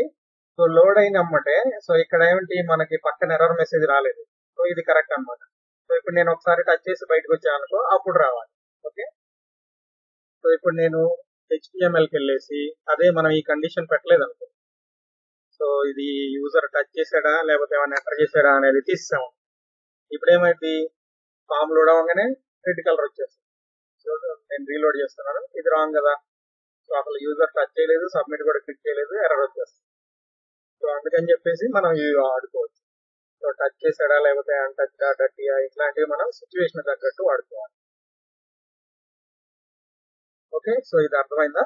సో లోడ్ అయిన అమ్మటే సో ఇక్కడ ఏమిటి మనకి పక్కన ఎర్రర్ మెసేజ్ రాలేదు. సో ఇది కరెక్ట్ అన్నమాట. సో ఇప్పుడు నేను ఒకసారి టచ్ చేసి బయటకు వచ్చాను అనుకో, అప్పుడు రావాలి. ఓకే, సో ఇప్పుడు నేను HTMLకి వెళ్ళేసి అదే మనం ఈ కండిషన్ పెట్టలేదు అనుకో, సో ఇది యూజర్ టచ్ చేశాడా లేకపోతే ఏమైనా ఎంటర్ చేశాడా అనేది తీసాము. ఇప్పుడు ఏమైంది, ఫామ్ లోడ్ అవ్వగానే రెడ్ కలర్ వచ్చేస్తుంది. సో నేను రీలోడ్ చేస్తున్నాను, ఇది రాంగ్ కదా. సో అసలు యూజర్ టచ్ చేయలేదు, సబ్మిట్ కూడా క్లిక్ చేయలేదు, ఎర్రర్ వచ్చేస్తుంది. సో అందుకని చెప్పేసి మనం ఇవి వాడుకోవచ్చు. సో టచ్ చేసాడా లేకపోతే అన్టచ్ డట్టియా ఇట్లాంటివి మనం సిచ్యువేషన్ తగ్గట్టు వాడుకోవాలి. ఓకే, సో ఇది అర్థమైందా?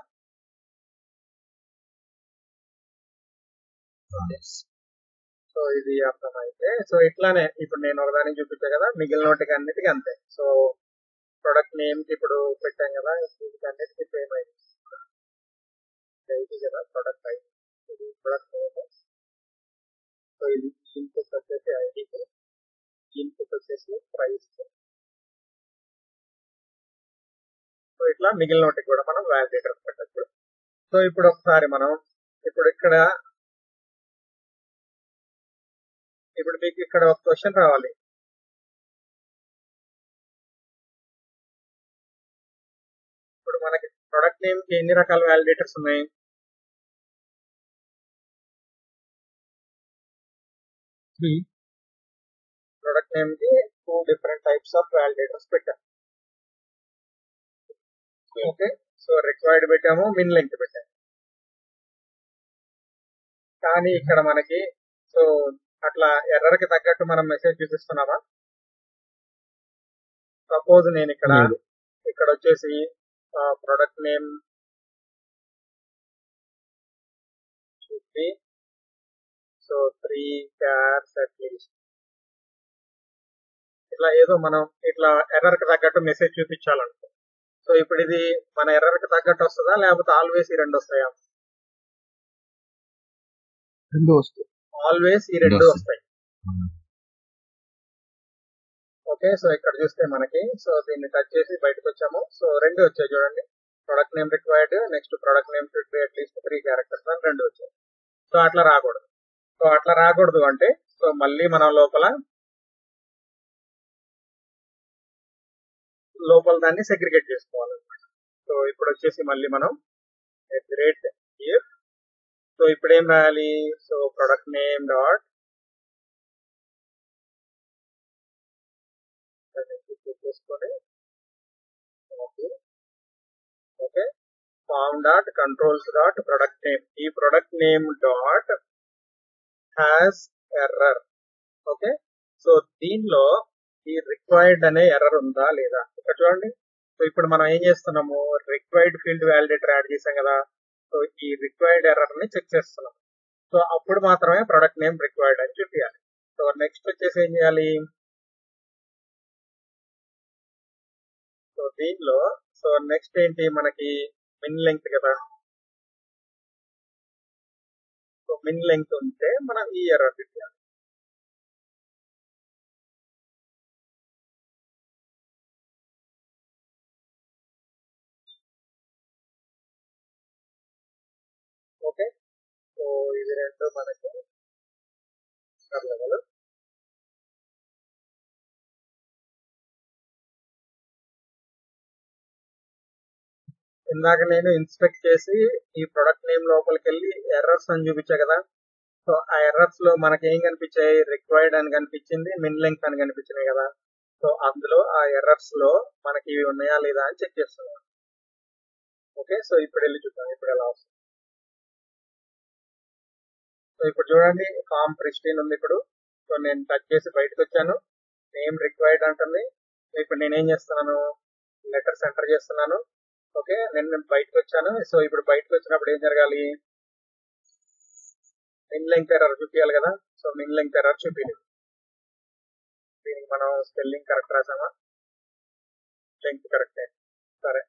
సో ఇది అర్థమైతే సో ఇట్లానే ఇప్పుడు నేను ఒకదానికి చూపించా కదా, మిగిలిన వాటికి అన్నిటికీ అంతే. సో ప్రొడక్ట్ నేమ్ కి ఇప్పుడు పెట్టాం కదా, వీటికి అన్నిటికీ సేమ్ అయింది. ఇది కదా ప్రొడక్ట్ ఐడి, ఇది ప్రొడక్ట్ నేమ్. సో ఇది ఇన్పుట్ వచ్చేసి ఐడి, ఇన్పుట్ వచ్చేసి ప్రైస్. సో ఇట్లా మిగిలిన వాటికి కూడా మనం వ్యాలిడేటర్స్ పెట్టచ్చు. సో ఇప్పుడు ఒకసారి మనం ఇప్పుడు మీకు ఇక్కడ ఒక క్వశ్చన్ రావాలి. ఇప్పుడు మనకి ప్రొడక్ట్ నేమ్ కి ఎన్ని రకాల వ్యాలిడేటర్స్ ఉన్నాయి? ప్రొడక్ట్ నేమ్ కి 2 డిఫరెంట్ టైప్స్ ఆఫ్ వ్యాలిడేటర్స్ పెట్టాం. ఓకే, సో రిక్వైర్డ్ పెట్టాము, మిన్ లెంగ్త్ పెట్టాము. కానీ ఇక్కడ మనకి సో అట్లా ఎర్రర్ కి తగ్గట్టు మనం మెసేజ్ చూపిస్తున్నామా? సపోజ్ నేను ఇక్కడ వచ్చేసి ప్రొడక్ట్ నేమ్ చూపి సో 3 cars అట్లీస్ట్ ఇట్లా ఏదో మనం ఇట్లా ఎర్రర్ కి తగ్గట్టు మెసేజ్ చూపించాలనుకో. సో ఇప్పుడు ఇది మన ఎర్రర్ కి తగ్గట్టు వస్తుందా లేకపోతే ఆల్వేస్ ఈ రెండు వస్తాయా? రెండు వస్తాయి. ఆల్వేస్ ఈ రెండు వస్తాయి. ఓకే, సో ఇక్కడ చూస్తే మనకి సో దీన్ని టచ్ చేసి బయటకు వచ్చాము. సో రెండు వచ్చాయి చూడండి, product name required, next product name should be at least 3 characters అని రెండు వచ్చాయి. సో అట్లా రాకూడదు. సో అట్లా రాకూడదు అంటే సో మళ్ళీ మనం లోపల దాన్ని సెగ్రిగేట్ చేసుకోవాలన్నమాట. సో ఇప్పుడు వచ్చేసి మళ్ళీ మనం గ్రేట్ ఇఫ్ సో ఇప్పుడు ఏం రాయాలి? సో ప్రొడక్ట్ నేమ్ డాట్ చేసుకొని okay form dot controls dot product name, ఈ product name dot has error. Okay, so దీనిలో ఈ రిక్వైర్డ్ అనే ఎర్రర్ ఉందా లేదా ఇక్కడ చూడండి. సో ఇప్పుడు మనం ఏం చేస్తున్నాము, రిక్వైర్డ్ ఫీల్డ్ వ్యాలిడేటర్ యాడ్ చేసాం కదా. సో ఈ రిక్వైర్డ్ ఎర్రర్ ని చెక్ చేస్తున్నాం. సో అప్పుడు మాత్రమే ప్రొడక్ట్ నేమ్ రిక్వైర్డ్ అని చూపించాలి. సో నెక్స్ట్ వచ్చేసి ఏం చేయాలి? సో దీనిలో సో నెక్స్ట్ ఏంటి మనకి మిన్ లెంగ్త్ కదా. సో మిన్ లెంగ్త్ ఉంటే మనం ఈ ఎర్రర్ చూపించాలి. ఓకే, సో ఇది రెండు మనకి లెవెల్. ఇందాక నేను ఇన్స్పెక్ట్ చేసి ఈ ప్రొడక్ట్ నేమ్ లోపలికి వెళ్ళి ఎర్రర్స్ అని చూపించా కదా. సో ఆ ఎర్రర్స్ లో మనకి ఏం కనిపించాయి, రిక్వైర్డ్ అని కనిపించింది, మిన్ లెంగ్త్ అని కనిపించినాయి కదా. సో అందులో ఆ ఎర్రర్స్ లో మనకి ఇవి ఉన్నాయా లేదా అని చెక్ చేస్తున్నాం. ఓకే, సో ఇప్పుడు వెళ్ళి చూద్దాం ఇప్పుడు ఎలా వస్తుంది. సో ఇప్పుడు చూడండి ఫామ్ ప్రిస్టీన్ ఉంది ఇప్పుడు. సో నేను టచ్ చేసి బయటకు వచ్చాను, నేమ్ రిక్వైర్డ్ అంటుంది. సో ఇప్పుడు నేనేం చేస్తున్నాను, లెటర్స్ ఎంటర్ చేస్తున్నాను. ఓకే, నేను బయటకు వచ్చాను. సో ఇప్పుడు బయటకు వచ్చినప్పుడు ఏం జరగాలి, మిన్ లెంగ్త్ ఎర్రర్ చూపించాలి కదా. సో మిన్ లెంగ్త్ ఎర్రర్ చూపించలేదు. దీనికి మనం స్పెల్లింగ్ కరెక్ట్ రాసామా, లెంగ్త్ కరెక్టే, సరే.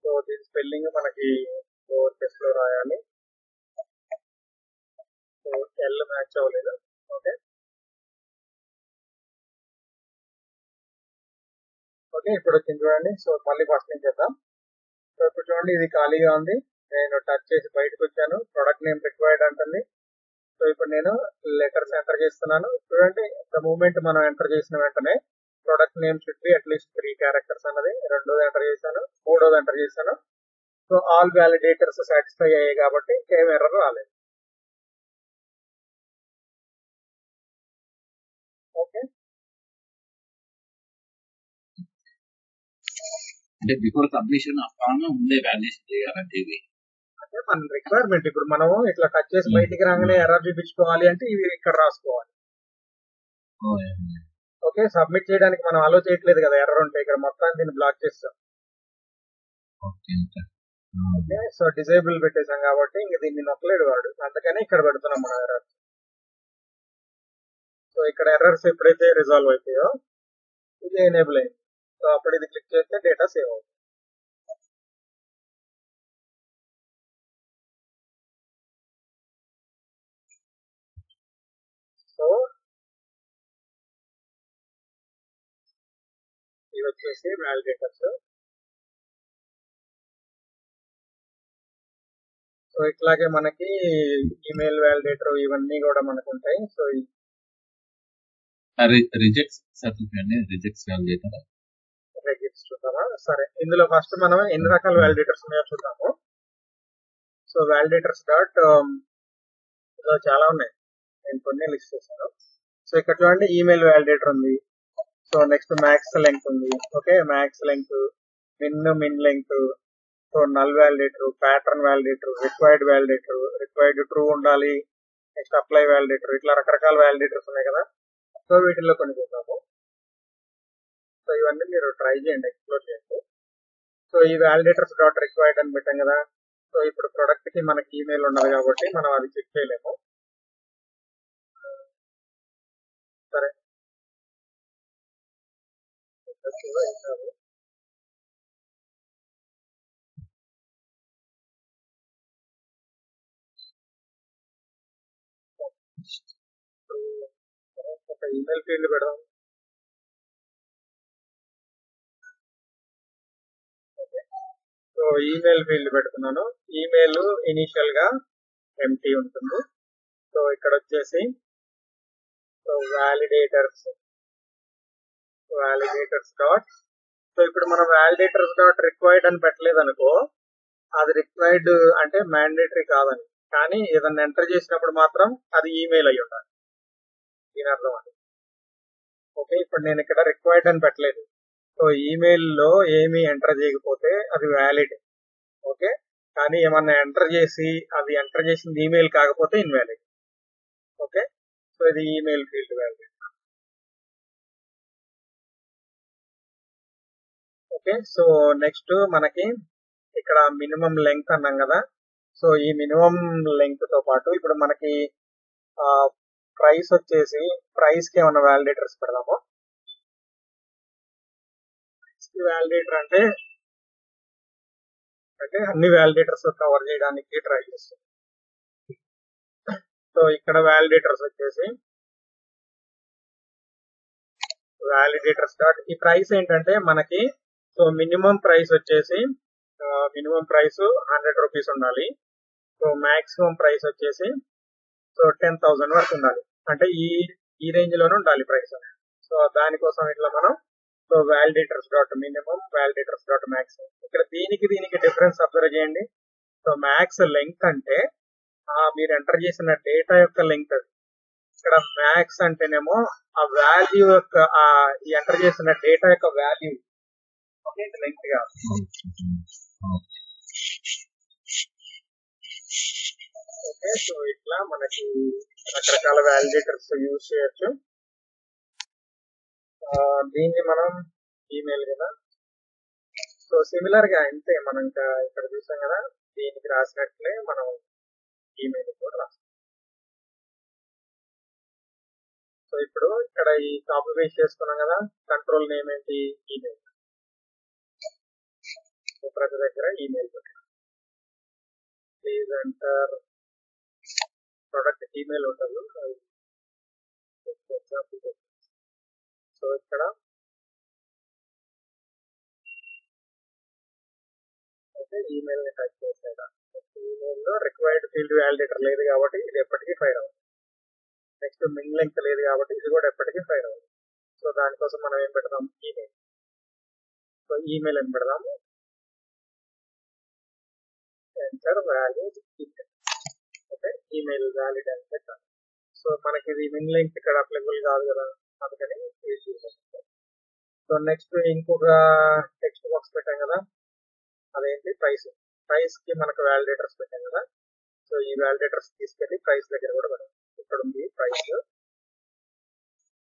సో దీని స్పెల్లింగ్ మనకి లోవర్ కేస్ లో రాయాలి. సో ఎల్ మ్యాచ్ అవ్వలేదు. ఓకే ఓకే ఇప్పుడు వచ్చింది చూడండి. సో మళ్ళీ ఫస్ట్ నుంచి చేద్దాం. సో ఇప్పుడు చూడండి ఇది ఖాళీగా ఉంది, నేను టచ్ చేసి బయటకు వచ్చాను, ప్రొడక్ట్ నేమ్ రిక్వైర్డ్ అంటుంది. సో ఇప్పుడు నేను లెటర్స్ ఎంటర్ చేస్తున్నాను. చూడండి ద మూమెంట్ మనం ఎంటర్ చేసిన వెంటనే product name should be at least 3 characters అన్నది. రెండోది ఎంటర్ చేశాను, మూడోది ఎంటర్ చేశాను. సో ఆల్ వ్యాలిడేటర్స్ సాటిస్ఫై అయ్యాయి కాబట్టి ఏం ఎర్రర్ రాలేదు. ఓకే అంటే బిఫోర్ సబ్మిషన్ ఆఫ్ ఫామ్ ముందే వాలిడేషన్ చేయాలంటే ఇది అంటే మన రిక్వైర్మెంట్. ఇప్పుడు మనం ఇట్లా టచ్ చేసి బయటికి రాగానే ఎర్రర్ చూపించుకోవాలి అంటే ఇవి ఇక్కడ రాసుకోవాలి. ఓకే సబ్మిట్ చేయడానికి మనం అలో చేయట్లేదు కదా ఎర్రర్ ఉంటే, ఇక్కడ మొత్తం దీన్ని బ్లాక్ చేస్తాం. ఓకే సో డిజేబుల్ పెట్టేసాం కాబట్టి ఇంక దీన్ని నొక్కలేడు వాడు, అందుకని ఇక్కడ పెడుతున్నాం మనం ఎర్రర్. సో ఇక్కడ ఎర్రర్స్ ఎప్పుడైతే రిజాల్వ్ అయిపోయో ఇది ఎనేబుల్ అయింది. సో అప్పుడు ఇది క్లిక్ చేస్తే డేటా సేవ్ అవుతుంది. సో ఇవి వచ్చేసి వ్యాలిడేటర్స్. సో ఇట్లాగే మనకి ఈమెయిల్ వ్యాలిడేటర్ ఇవన్నీ కూడా మనకు ఉంటాయి. So rejects certificate rejects validator rejects చూద్దామా. సరే ఇందులో ఫస్ట్ మనం ఎన్ని రకాల వ్యాలిడేటర్స్ ఉన్నాయో చూద్దాము. సో వ్యాలిడేటర్స్ డాట్ ఇందులో చాలా ఉన్నాయి, నేను కొన్ని లిస్ట్ చేశాను. సో ఇక్కడ చూడండి ఈమెయిల్ వ్యాలిడేటర్ ఉంది. సో నెక్స్ట్ మ్యాక్స్ లెంగ్త్ ఉంది. Okay max length, min length, so null validator, pattern validator, required validator, required true ఉండాలి, నెక్స్ట్ అప్లై వ్యాలిడేటర్, ఇట్లా రకరకాల వ్యాలిడేటర్స్ ఉన్నాయి కదా. సో వీటిల్లో కొన్ని చూద్దాము. సో ఇవన్నీ మీరు ట్రై చేయండి, ఎక్స్ప్లోర్ చేయండి. సో ఈ వ్యాలిడేటర్స్ డాట్ రిక్వైర్డ్ అని పెట్టాం కదా. సో ఇప్పుడు ప్రొడక్ట్ కి మనకి ఈమెయిల్ ఉండదు కాబట్టి మనం అది చెక్ చేయలేము. సరే ఒక ఈమెయిల్ ఫీల్డ్ పెడదాం. సో ఈమెయిల్ ఫీల్డ్ పెడుతున్నాను. ఈమెయిల్ ఇనిషియల్ గా ఎంటీ ఉంటుంది. సో ఇక్కడ వచ్చేసి సో వ్యాలిడేటర్స్ డాట్, సో ఇప్పుడు మనం వ్యాలిడేటర్స్ డాట్ రిక్వైర్డ్ అని పెట్టలేదు అనుకో, అది రిక్వైర్డ్ అంటే మ్యాండేటరీ కాదని, కానీ ఏదన్నా ఎంటర్ చేసినప్పుడు మాత్రం అది ఈమెయిల్ అయి ఉండాలి, దీని అర్థం అది. ఓకే ఇప్పుడు నేను ఇక్కడ రిక్వైర్డ్ అని పెట్టలేదు. సో ఈమెయిల్ లో ఏమి ఎంటర్ చేయకపోతే అది వ్యాలిడ్. ఓకే కానీ ఏమన్నా ఎంటర్ చేసి అది ఎంటర్ చేసింది ఈమెయిల్ కాకపోతే ఇన్వాలిడ్. ఓకే సో ఇది email field valid. Okay so next మనకి ఇక్కడ మినిమం లెంగ్త్ అన్నాం కదా. సో ఈ మినిమం లెంగ్త్ తో పాటు ఇప్పుడు మనకి ప్రైస్ వచ్చేసి ప్రైస్ కి ఏమన్నా వ్యాలిడేటర్స్ పెడదాము. వ్యాలిడేటర్ అంటే అన్ని వ్యాలిడేటర్స్ కవర్ చేయడానికి ట్రై చేస్తాం. సో ఇక్కడ వ్యాలిడేటర్స్ వచ్చేసి వ్యాలిడేటర్స్ డాట్ ఈ ప్రైస్ ఏంటంటే మనకి సో మినిమం ప్రైస్ వచ్చేసి మినిమం ప్రైస్ 100 రూపీస్ ఉండాలి. సో మాక్సిమం ప్రైస్ వచ్చేసి సో 10,000 వరకు ఉండాలి, అంటే ఈ రేంజ్ లోనే ఉండాలి ప్రైస్. సో దానికోసం ఇట్లా మనం so validators dot minimum, validators dot maximum. ఇక్కడ దీనికి డిఫరెన్స్ అబ్జర్వ్ చేయండి. సో మ్యాక్స్ లెంగ్త్ అంటే మీరు ఎంటర్ చేసిన డేటా యొక్క లెంగ్త్ అది. ఇక్కడ మ్యాక్స్ అంటేనేమో ఆ వాల్యూ యొక్క ఎంటర్ చేసిన డేటా యొక్క వాల్యూ. ఓకే, లెంగ్త్ కాదు. ఓకే, సో ఇట్లా మనకి రకరకాల వ్యాలిడేటర్స్ యూజ్ చేయొచ్చు. దీన్ని మనం ఈమెయిల్ కదా. సో సిమిలర్ గా అంతే మనం ఇంకా ఇక్కడ చూసాం కదా, దీనికి రాసినట్లే మనం ఈమెయిల్ కూడా రాస్తాం. సో ఇప్పుడు ఇక్కడ ఈ కాపీ పేస్ట్ చేసుకున్నాం కదా, కంట్రోల్ నేమ్ ఏంటి, ఈమెయిల్. ప్రతి దగ్గర ఈమెయిల్ పెట్టాం. ప్లీజ్ ఎంటర్ ప్రొడక్ట్ ఈమెయిల్ ఉంటుంది. సో ఇక్కడ అయితే ఈమెయిల్ ని టైప్ చేసేదా, ఈమెయిల్ లో రిక్వైర్డ్ ఫీల్డ్ వ్యాలిడేటర్ లేదు కాబట్టి ఇది ఎప్పటికీ ఫైర్ అవ్వదు. నెక్స్ట్ మిన్ లింక్ లేదు కాబట్టి ఇది కూడా ఎప్పటికీ ఫైర్ అవ్వదు. సో దానికోసం మనం ఏం పెడదాం, ఈమెయిల్. సో ఈమెయిల్ అని పెడదాము, enter valid email. Okay, email valid అని పెట్టాం. సో మనకి ఇది మిన్ లింక్ ఇక్కడ అప్లికబుల్ కాదు కదా, అందుకని సో నెక్స్ట్ ఇంకొక టెక్స్ట్ బాక్స్ పెట్టాం కదా, అదేంటి ప్రైస్. ప్రైస్ కి మనకు వ్యాలిడేటర్స్ పెట్టాం కదా. సో ఈ వ్యాలిడేటర్స్ తీసుకెళ్లి ప్రైస్ దగ్గర కూడా పెడదాం. ఇక్కడ ఉంది ప్రైస్.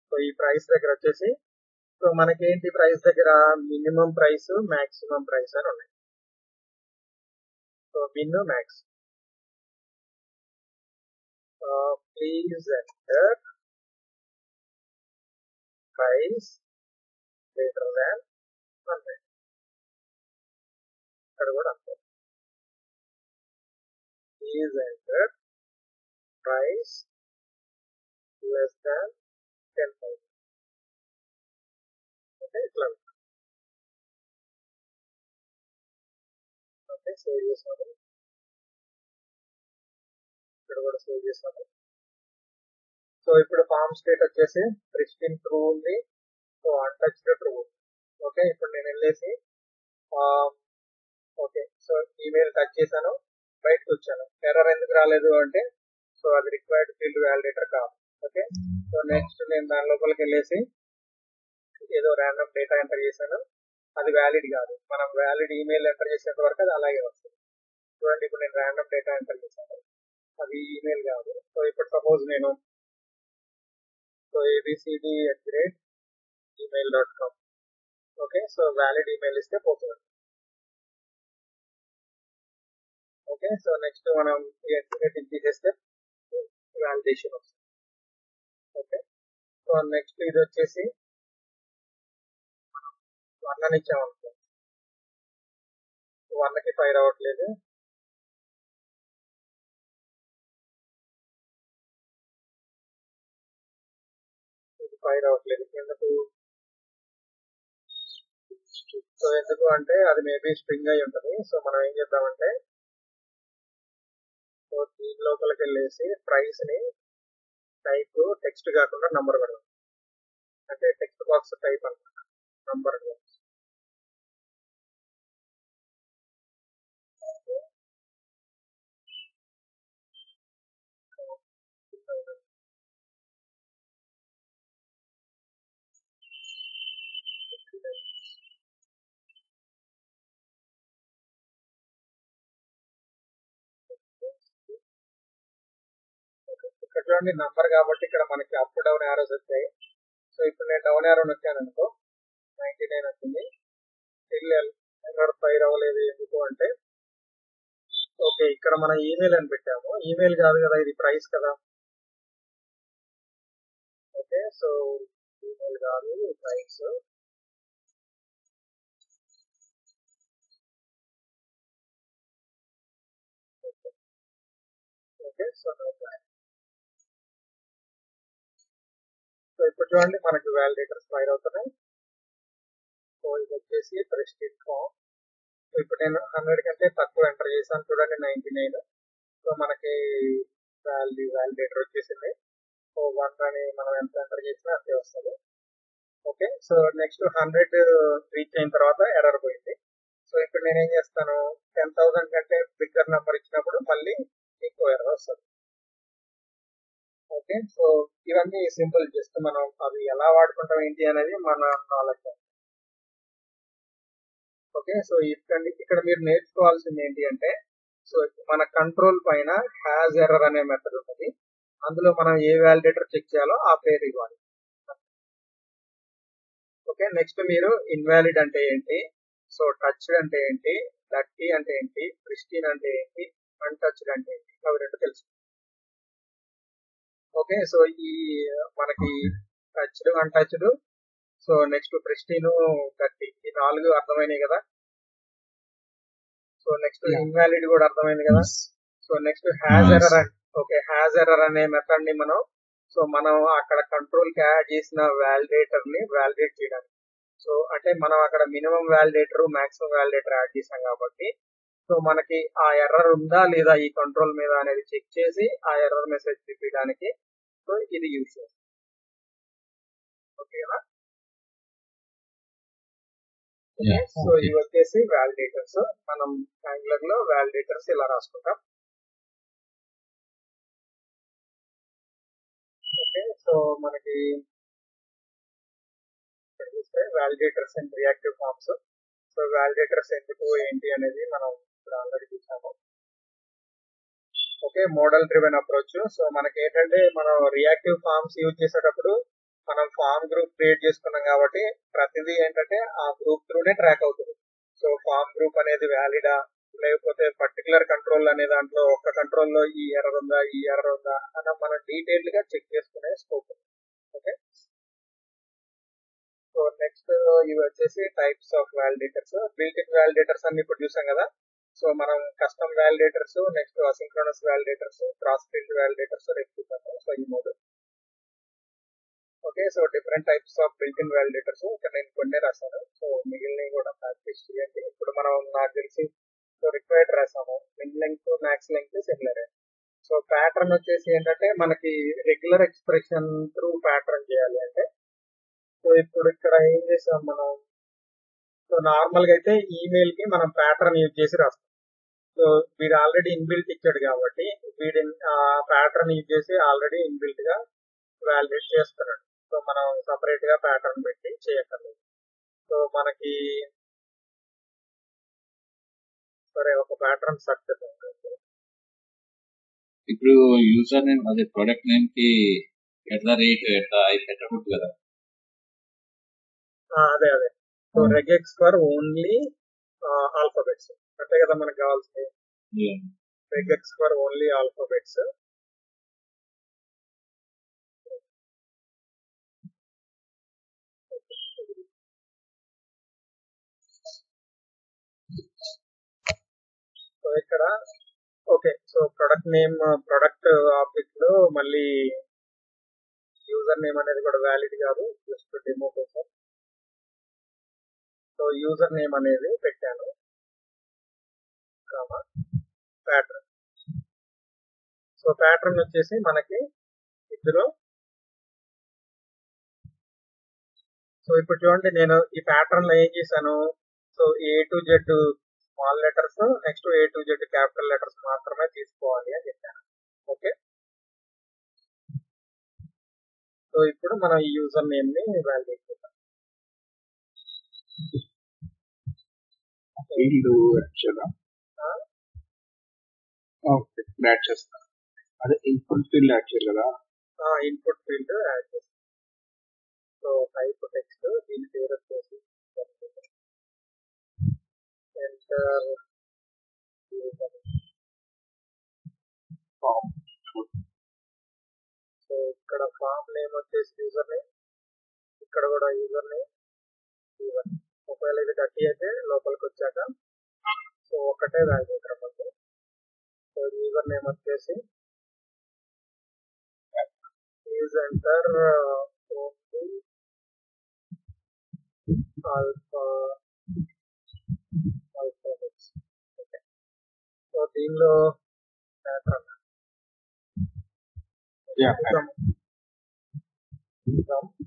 సో ఈ ప్రైస్ దగ్గర వచ్చేసి సో మనకేంటి ప్రైస్ దగ్గర మినిమం ప్రైస్, మాక్సిమం ప్రైస్ అని ఉన్నాయి. So min, max. Please enter price greater than 100. ఇక్కడ కూడా అంతే. Please enter price less than 10,000. Okay, ఇట్లా. ఓకే, సేవ్ చేసాము. ఇక్కడ కూడా సేవ్ చేసాము. సో ఇప్పుడు ఫార్మ్ స్టేట్ వచ్చేసి ప్రిస్టిన్ ట్రూ ఉంది. సో అన్టచ్డ్ ట్రూ ఉంది. ఓకే, ఇప్పుడు నేను వెళ్ళేసి ఓకే, సో ఈమెయిల్ టచ్ చేశాను, బయటకు వచ్చాను. ఎర్రర్ ఎందుకు రాలేదు అంటే సో అది రిక్వైర్డ్ ఫీల్డ్ వ్యాలిడేటర్ కాదు. ఓకే, సో నెక్స్ట్ నేను దాని లోపలికి వెళ్ళేసి ఏదో ర్యాండమ్ డేటా ఎంటర్ చేశాను, అది వ్యాలిడ్ కాదు. మనం వ్యాలిడ్ ఈమెయిల్ ఎంటర్ చేసేంత వరకు అది అలాగే వస్తుంది. చూడండి, ఇప్పుడు నేను ర్యాండమ్ డేటా ఎంటర్ చేశాను, అది ఈమెయిల్ కాదు. సో ఇప్పుడు సపోజ్ నేను so abcd@gmail.com. Okay, so valid email ఇస్తే పోతుంది. ఓకే, సో నెక్స్ట్ మనం తీసేస్తే వ్యాలిడేషన్ వస్తుంది. ఓకే, సో నెక్స్ట్ ఇది వచ్చేసి 1 అని ఇచ్చామనుకో, 1కి ఫైర్ అవ్వట్లేదు. ఇది ఫైర్ అవ్వట్లేదు ఎందుకు? సో ఎందుకు అంటే అది మేబీ స్ట్రింగ్ అయి ఉంటుంది. సో మనం ఏం చేద్దామంటే సో దీని లోపలికి వెళ్ళేసి ప్రైస్ ని టైప్ టెక్స్ట్ కాకుండా నంబర్ పెడదాం. అంటే టెక్స్ట్ బాక్స్ టైప్ అన్నమాట, నంబర్. ఇక్కడ చూడండి నంబర్ కాబట్టి ఇక్కడ మనకి అప్ డౌన్ యారోస్ వచ్చాయి. సో ఇప్పుడు నేను డౌన్ యారో నొక్కాను అనుకో 99 వచ్చింది. స్టిల్ ఎర్రర్ ఫైర్ అవ్వలేదు. ఎందుకు అంటే ఓకే, ఇక్కడ మనం ఈమెయిల్ అని పెట్టాము, ఈమెయిల్ కాదు కదా, ఇది ప్రైస్ కదా. ఓకే, సో ఈమెయిల్ కాదు, ప్రైస్. ఓకే, సో ఇప్పుడు చూడండి మనకి వ్యాలిడేటర్స్ ఫైర్ అవుతున్నాయి. సో ఇది వచ్చేసి ప్రెస్టిజ్ ఫామ్. ఇప్పుడు నేను 100 కంటే తక్కువ ఎంటర్ చేశాను, చూడండి 99. సో మనకి వ్యాలిడేటర్ వచ్చేసింది. సో 1 అని మనం ఎంత ఎంటర్ చేసినా అంతే వస్తుంది. ఓకే, సో నెక్స్ట్ 100 రీచ్ అయిన తర్వాత ఎర్రర్ పోయింది. సో ఇప్పుడు నేను ఏం చేస్తాను, 10,000 కంటే బిగ్గర్ నెంబర్ ఇచ్చినప్పుడు మళ్ళీ ఇంకో ఎర్రర్ వస్తుంది. ఓకే, సో ఇవన్నీ సింపుల్, జస్ట్ మనం అవి ఎలా వాడుకుంటాం ఏంటి అనేది మన నాలెడ్జ్. ఓకే, సో ఇక్కడ మీరు నేర్చుకోవాల్సింది ఏంటి అంటే, సో మన కంట్రోల్ పైన హ్యాజ్ ఎర్రర్ అనే మెథడ్ ఉంటుంది. అందులో మనం ఏ వ్యాలిడేటర్ చెక్ చేయాలో ఆ పేరు ఇవ్వాలి. ఓకే, నెక్స్ట్ మీరు ఇన్వాలిడ్ అంటే ఏంటి, సో టచ్డ్ అంటే ఏంటి, డర్టీ అంటే ఏంటి, ప్రిస్టీన్ అంటే ఏంటి, అన్టచ్డ్ అంటే ఏంటి, అవి రెండు తెలుసు. ఓకే, సో ఈ మనకి touched, untouched, so next pristine, dirty, ఈ 4 అర్థమైనాయి కదా. సో నెక్స్ట్ ఇన్వాలిడ్ కూడా అర్థమైంది కదా. So next has error. Okay, has error అనే మెథడ్ ని మనం అక్కడ కంట్రోల్ కి యాడ్ చేసిన వ్యాలిడేటర్ ని వ్యాలిడేట్ చేయడానికి. సో అంటే మనం అక్కడ minimum validator, maximum validator add చేసాం కాబట్టి, సో మనకి ఆ ఎర్రర్ ఉందా లేదా ఈ కంట్రోల్ మీద అనేది చెక్ చేసి ఆ ఎర్రర్ మెసేజ్ చూపించడానికి సో ఇది యూజ్ చేస్తాం. ఓకేనా. సో ఇవి వచ్చేసి వ్యాలిడేటర్స్. మనం యాంగులర్ లో వ్యాలిడేటర్స్ ఇలా రాసుకుంటాం. ఓకే, సో మనకి validators and reactive forms. So validators ఎందుకు ఏంటి అనేది మనం ఇప్పుడు ఆల్రెడీ చూసాము. Okay, model driven approach. So మనకి ఏంటంటే మనం రియాక్టివ్ ఫార్మ్స్ యూజ్ చేసేటప్పుడు మనం ఫార్మ్ గ్రూప్ క్రియేట్ చేసుకున్నాం కాబట్టి ప్రతిదీ ఏంటంటే ఆ గ్రూప్ త్రూనే ట్రాక్ అవుతుంది. సో ఫార్మ్ గ్రూప్ అనేది వ్యాలిడా లేకపోతే పర్టికులర్ కంట్రోల్ అనే దాంట్లో ఒక్క కంట్రోల్ లో ఈ ఎర్రర్ ఉందా ఈ ఎర్రర్ ఉందా అని మనం డీటెయిల్డ్ గా చెక్ చేసుకునే స్కోప్. ఓకే, సో నెక్స్ట్ ఇవి వచ్చేసి types of validators. Built in validators అన్ని ఇప్పుడు చూసాం కదా. సో మనం custom validators, next asynchronous validators, cross field validators నేర్చుకుంటాము. సో ఈ 3. Okay, so different types of built in validators ఇక్కడ నేను కొన్ని రాశాను. సో మిగిలినవి కూడా ప్రాక్టీస్ చేయండి. ఇప్పుడు మనం నాకు తెలిసి సో రిక్వైర్డ్ రాసాము. Min length, max length similar. So pattern వచ్చేసి ఏంటంటే మనకి రెగ్యులర్ ఎక్స్ప్రెషన్ త్రూ ప్యాటర్న్ చేయాలి అంటే, సో ఇప్పుడు ఇక్కడ ఏం చేసాం మనం, సో నార్మల్ గా అయితే ఈమెయిల్ కి మనం ప్యాటర్న్ యూజ్ చేసి రాస్తాం. సో వీడు ఆల్రెడీ ఇన్బిల్ట్ ఇచ్చాడు కాబట్టి వీడి ప్యాటర్న్ యూజ్ చేసి ఆల్రెడీ ఇన్బిల్ట్ గా వాలిడేట్ చేస్తున్నాడు. సో మనం సపరేట్ గా ప్యాటర్న్ పెట్టి చేయక్కర్లేదు. సో మనకి సరే ఒక ప్యాటర్న్ సక్సెస్ ఉంటుంది. ఇప్పుడు యూజర్ నేమ్ అదే ప్రొడక్ట్ నేమ్ కి @ ఎట్లా పెట్టకూడదు కదా. అదే సో రెగెక్స్ ఫర్ ఓన్లీ ఆల్ఫాబెట్స్ అంతే కదా మనకు కావాల్సింది. రెగెక్స్ ఫర్ ఓన్లీ ఆల్ఫాబెట్స్. సో ఇక్కడ okay, so product name, product object లో మళ్ళీ యూజర్ నేమ్ అనేది కూడా వ్యాలిడ్ కాదు, జస్ట్ డెమో కోసం. సో యూజర్ నేమ్ అనేది పెట్టాను, ప్యాటర్న్. సో ప్యాటర్న్ వచ్చేసి మనకి ఇందులో, సో ఇప్పుడు చూడండి నేను ఈ ప్యాటర్న్ లో ఏం చేశాను, so A to Z small letters, next A to Z capital letters మాత్రమే తీసుకోవాలి అని చెప్పాను. ఓకే, సో ఇప్పుడు మనం ఈ యూజర్ నేమ్ ని వాలిడేట్ చేద్దాం. యాడ్ చేస్తాను. అదే ఇన్పుట్ ఫీల్డ్ యాడ్ చేయాలి కదా. ఇన్పుట్ ఫీల్డ్ యాడ్ చేస్తాం. సో టైప్ టెక్స్ట్, దీని పేరు వచ్చేసి ఎంటర్. సో ఇక్కడ ఫామ్ నేమ్ వచ్చేసి యూజర్ నేమ్, ఇక్కడ కూడా యూజర్ నేమ్. ఒకవేళ ఇది 30 అయితే లోపలికి వచ్చాక సో ఒకటే వ్యాలిడేటర్ అన్నమాట. సో యూజర్ నేమ్ వచ్చేసి is enter only alphabets. Okay, so దీనిలో ప్యాటర్న్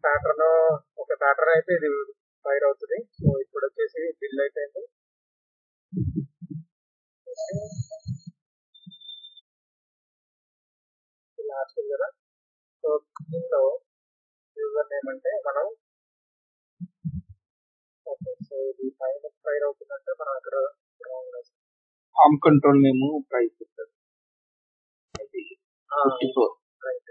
ప్యాటర్న్ ఒక ప్యాటర్న్ అయితే ఇది ఫైర్ అవుతుంది. సో ఇప్పుడు వచ్చేసి బిల్ అయిపోయింది. లాస్ట్ కదా. సో దీనిలో యూజర్ నేమ్ అంటే మనం ఓకే. సో ఇది పైన ఫైర్ అవుతుందంటే మనం అక్కడ ఆర్మ్ కంట్రోల్ నేమ్ ప్రైస్ ఇస్తారు. Right.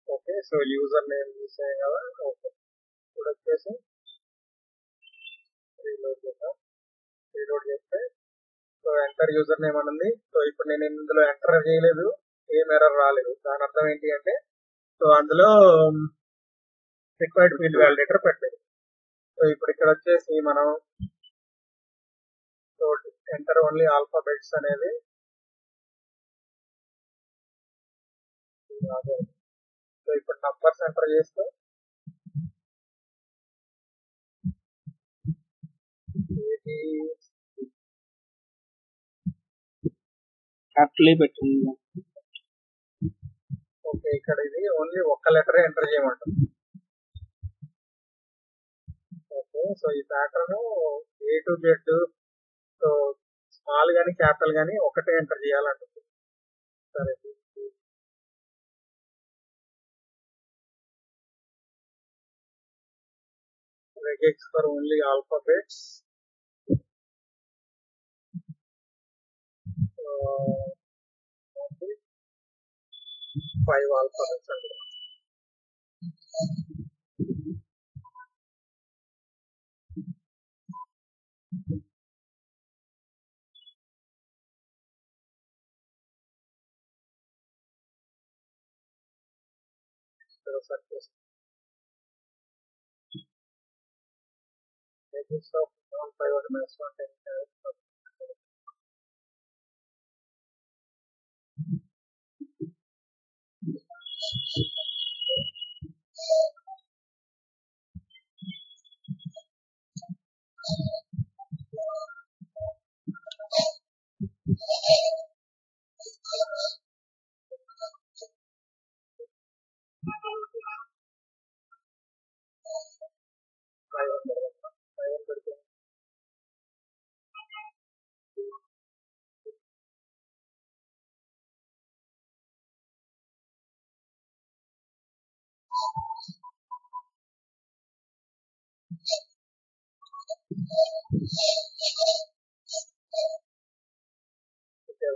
Okay. So user name use అయ్యాం కదా. ఓకే. ఇప్పుడు వచ్చేసి రీలోడ్ చేద్దాం. రీలోడ్ చేస్తే సో ఎంటర్ యూజర్ నేమ్ అని ఉంది. సో ఇప్పుడు నేను ఇందులో ఎంటర్ చేయలేదు, ఏం ఎర్రర్ రాలేదు. దాని అర్థం ఏంటి అంటే సో అందులో రిక్వైర్డ్ ఫీల్డ్ వ్యాలిడేటర్ పెట్టలేదు. సో ఇప్పుడు ఇక్కడ వచ్చేసి మనం సో ఎంటర్ ఓన్లీ ఆల్ఫాబెట్స్ అనేది సో ఇప్పుడు నంబర్స్ ఎంటర్ చేస్తే ఏది క్యాపిటల్ పెట్టింది. ఓకే. ఇక్కడ ఇది ఓన్లీ ఒక్క లెటర్ ఎంటర్ చేయమంటుంది. ఓకే. సో ఈ pattern A to Z so small గానీ క్యాపిటల్ గానీ ఒకటే ఎంటర్ చేయాలంటుంది. సరే. regex for only alphabets. 5 alphabets అండి. regex of 5 minus 1 10.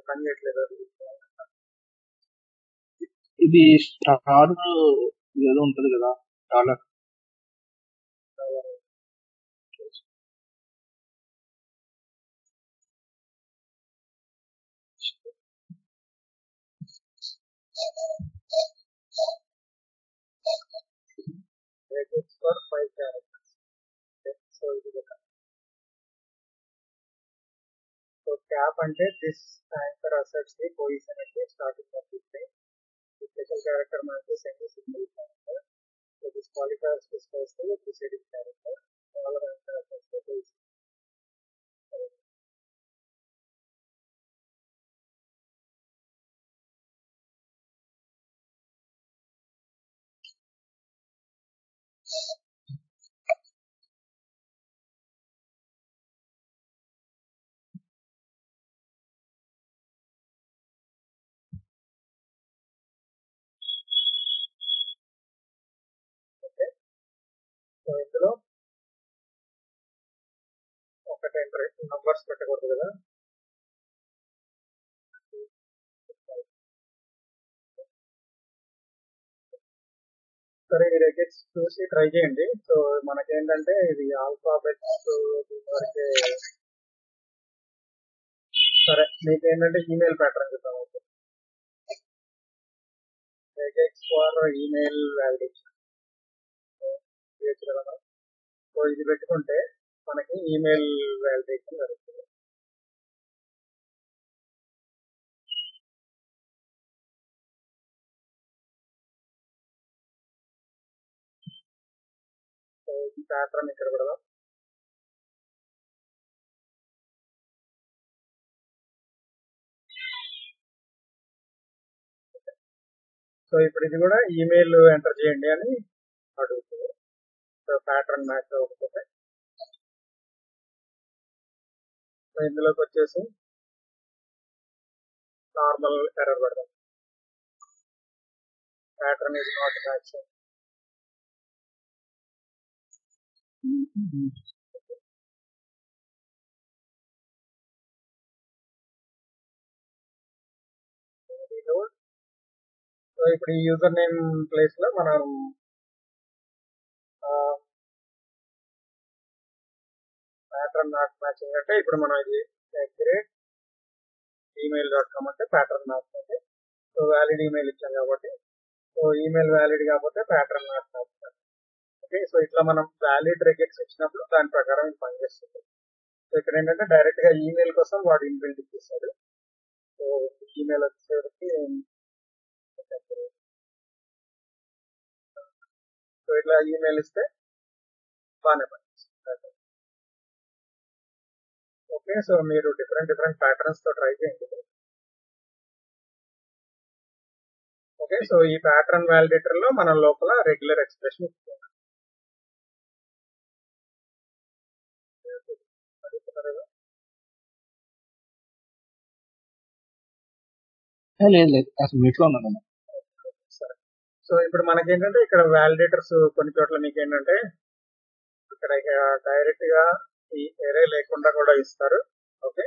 పని చేయట్లేదు. ఇది స్టార్ ఏదో ఉంటది కదా dollar. regex for 5 characters. So ఇది సో క్యాప్ అంటే this anchor asserts the position అంటే starting of the day. Special character మనకి semi single character. So this qualifiers discuss the preceding character. All anchor asserts the position. Okay. So ఇందులో ఒకటి enter numbers పెట్టకూడదు కదా. సరే ఈ రెజెక్ట్స్ చూసి ట్రై చేయండి. సో మనకేంటంటే ఇది ఆల్ఫాబెట్స్ వరకే. సరే మీకేంటంటే ఈమెయిల్ ప్యాటర్న్ చూద్దాం. Okay. Regex for email validation. So ఇది పెట్టుకుంటే మనకి ఈమెయిల్ వ్యాలిడేషన్ జరుగుతుంది. సో ఈ ప్యాటర్న్ ఇక్కడ పెడదాం. సో ఇప్పుడు ఇది కూడా ఈమెయిల్ ఎంటర్ చేయండి అని అడుగుతుంది. సో ప్యాటర్న్ మ్యాచ్ అవ్వకపోతే సో ఇందులోకి వచ్చేసి నార్మల్ ఎర్రర్ పెడదాం. Pattern is not match. So ఇప్పుడు ఈ యూజర్ నేమ్ ప్లేస్ లో మనం ప్యాటర్న్ నాట్ మ్యాచింగ్ అంటే ఇప్పుడు మనం ఇది @gmail.com అంటే ప్యాటర్న్ నాట్ అంటే సో వ్యాలిడ్ ఈమెయిల్ ఇచ్చాం కాబట్టి సో ఈమెయిల్ వ్యాలిడ్ కాకపోతే pattern not match. Okay, so ఇట్లా మనం వ్యాలిడ్ రెగెక్స్ ఇచ్చినప్పుడు దాని ప్రకారం ఇది పనిచేస్తుంది. సో ఇక్కడ ఏంటంటే డైరెక్ట్ గా ఈమెయిల్ కోసం వాడు ఇన్బిల్డ్ ఇచ్చేస్తాడు. సో ఈమెయిల్ వచ్చేసరికి సో ఇట్లా ఈమెయిల్ ఇస్తే బాగానే పనిచేస్తుంది. ఓకే, సో మీరు డిఫరెంట్ ప్యాటర్న్స్ తో ట్రై చేయండి. ఓకే, సో ఈ ప్యాటర్న్ వ్యాలిడేటర్ లో మన లోపల రెగ్యులర్ ఎక్స్ప్రెషన్ ఇస్తుంది. లేదు అసలు మీట్లో ఉన్నాను. సరే, సో ఇప్పుడు మనకి ఏంటంటే ఇక్కడ వ్యాలిడేటర్స్ కొన్ని చోట్ల మీకు ఏంటంటే ఇక్కడ డైరెక్ట్ గా ఈ ఎరే లేకుండా కూడా ఇస్తారు. ఓకే,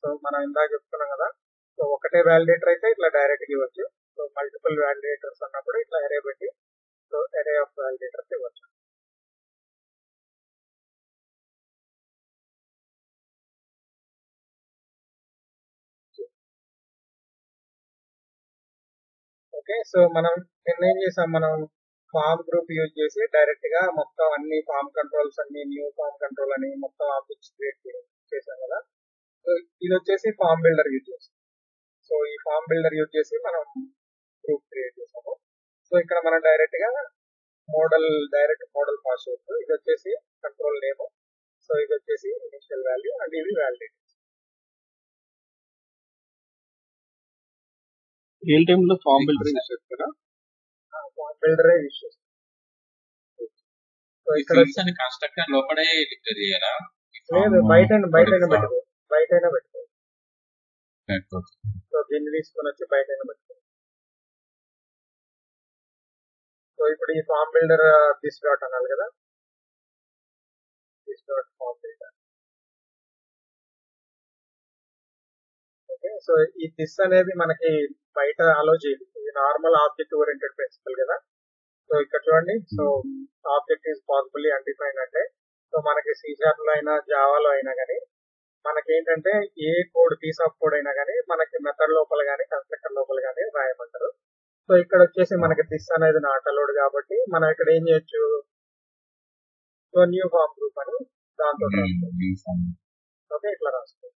సో మనం ఇందాక చెప్తున్నాం కదా, సో ఒకటే వ్యాలిడేటర్ అయితే ఇట్లా డైరెక్ట్ గా ఇవ్వచ్చు. సో మల్టిపుల్ వ్యాలిడేటర్స్ అన్నప్పుడు ఇట్లా ఎరే పెట్టి సో ఎరే ఆఫ్ వ్యాలిడేటర్స్ ఇవ్వచ్చు. ఓకే, సో మనం నిన్న ఏం చేసాం, మనం ఫామ్ గ్రూప్ యూజ్ చేసి డైరెక్ట్ గా మొత్తం అన్ని ఫామ్ కంట్రోల్స్ అన్ని న్యూ ఫామ్ కంట్రోల్ అని మొత్తం ఆబ్జెక్ట్స్ క్రియేట్ చేసాం కదా. సో ఇది వచ్చేసి ఫామ్ బిల్డర్ యూజ్ చేసాం. సో ఈ ఫామ్ బిల్డర్ యూజ్ చేసి మనం గ్రూప్ క్రియేట్ చేసాము. సో ఇక్కడ మనం డైరెక్ట్ గా డైరెక్ట్ మోడల్ పాస్ అవుతుంది. ఇది వచ్చేసి కంట్రోల్ నేమ్, సో ఇది వచ్చేసి ఇనిషియల్ వాల్యూ అండ్ ఇది వ్యాలిడేట్. రియల్ టైమ్ లో ఫామ్ బిల్డర్ యూజ్ చేస్తారా? ఫామ్ బిల్డరే యూజ్ చేస్తాం. సో ఇక్కడ కన్స్ట్రక్టర్ లోపలే డిక్లేర్ చేయాలా? లేదు, బయటైనా పెట్టుకో. సో దీన్ని తీసుకొని వచ్చి బయటైనా పెట్టుకో. సో ఇప్పుడు ఈ ఫామ్ బిల్డర్ దిస్ డాట్ అనాలి కదా, this dot form builder. Okay, so ఈ దిస్ అనేది మనకి బయట అలో చేయదు. ఇది నార్మల్ ఆబ్జెక్ట్ ఓరియంటెడ్ ప్రిన్సిపల్ కదా. సో ఇక్కడ చూడండి, so object is possibly undefined అంటే సో మనకి C# లో అయినా జావాలో అయినా కానీ మనకి ఏంటంటే ఏ కోడ్ పీస్ ఆఫ్ కోడ్ అయినా కానీ మనకి మెథడ్ లోపల కానీ కన్స్ట్రక్టర్ లోపల కానీ రాయమంటారు. సో ఇక్కడ వచ్చేసి మనకి దిస్ అనేది నాట్ అలౌడ్ కాబట్టి మనం ఇక్కడ ఏం చేయొచ్చు, సో న్యూ ఫామ్ గ్రూప్ అని దాంతో ఓకే ఇట్లా రాసుకోవచ్చు.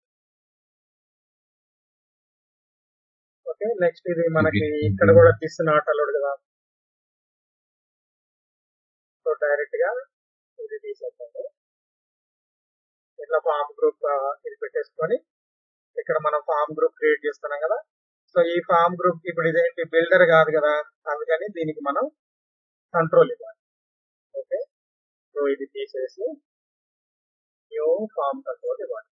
ఓకే, నెక్స్ట్ ఇది మనకి ఇక్కడ కూడా దిస్ నాట్ అలౌడ్ కదా. సో డైరెక్ట్ గా ఇది తీసేస్తాము. ఇట్లా ఫామ్ గ్రూప్ ఇది పెట్టేసుకొని ఇక్కడ మనం ఫామ్ గ్రూప్ క్రియేట్ చేస్తున్నాం కదా. సో ఈ ఫామ్ గ్రూప్ ఇప్పుడు ఇదేంటి బిల్డర్ కాదు కదా, అందుకని దీనికి మనం కంట్రోల్ ఇవ్వాలి. ఓకే, సో ఇది తీసేసి న్యూ ఫామ్ కంట్రోల్ ఇవ్వాలి.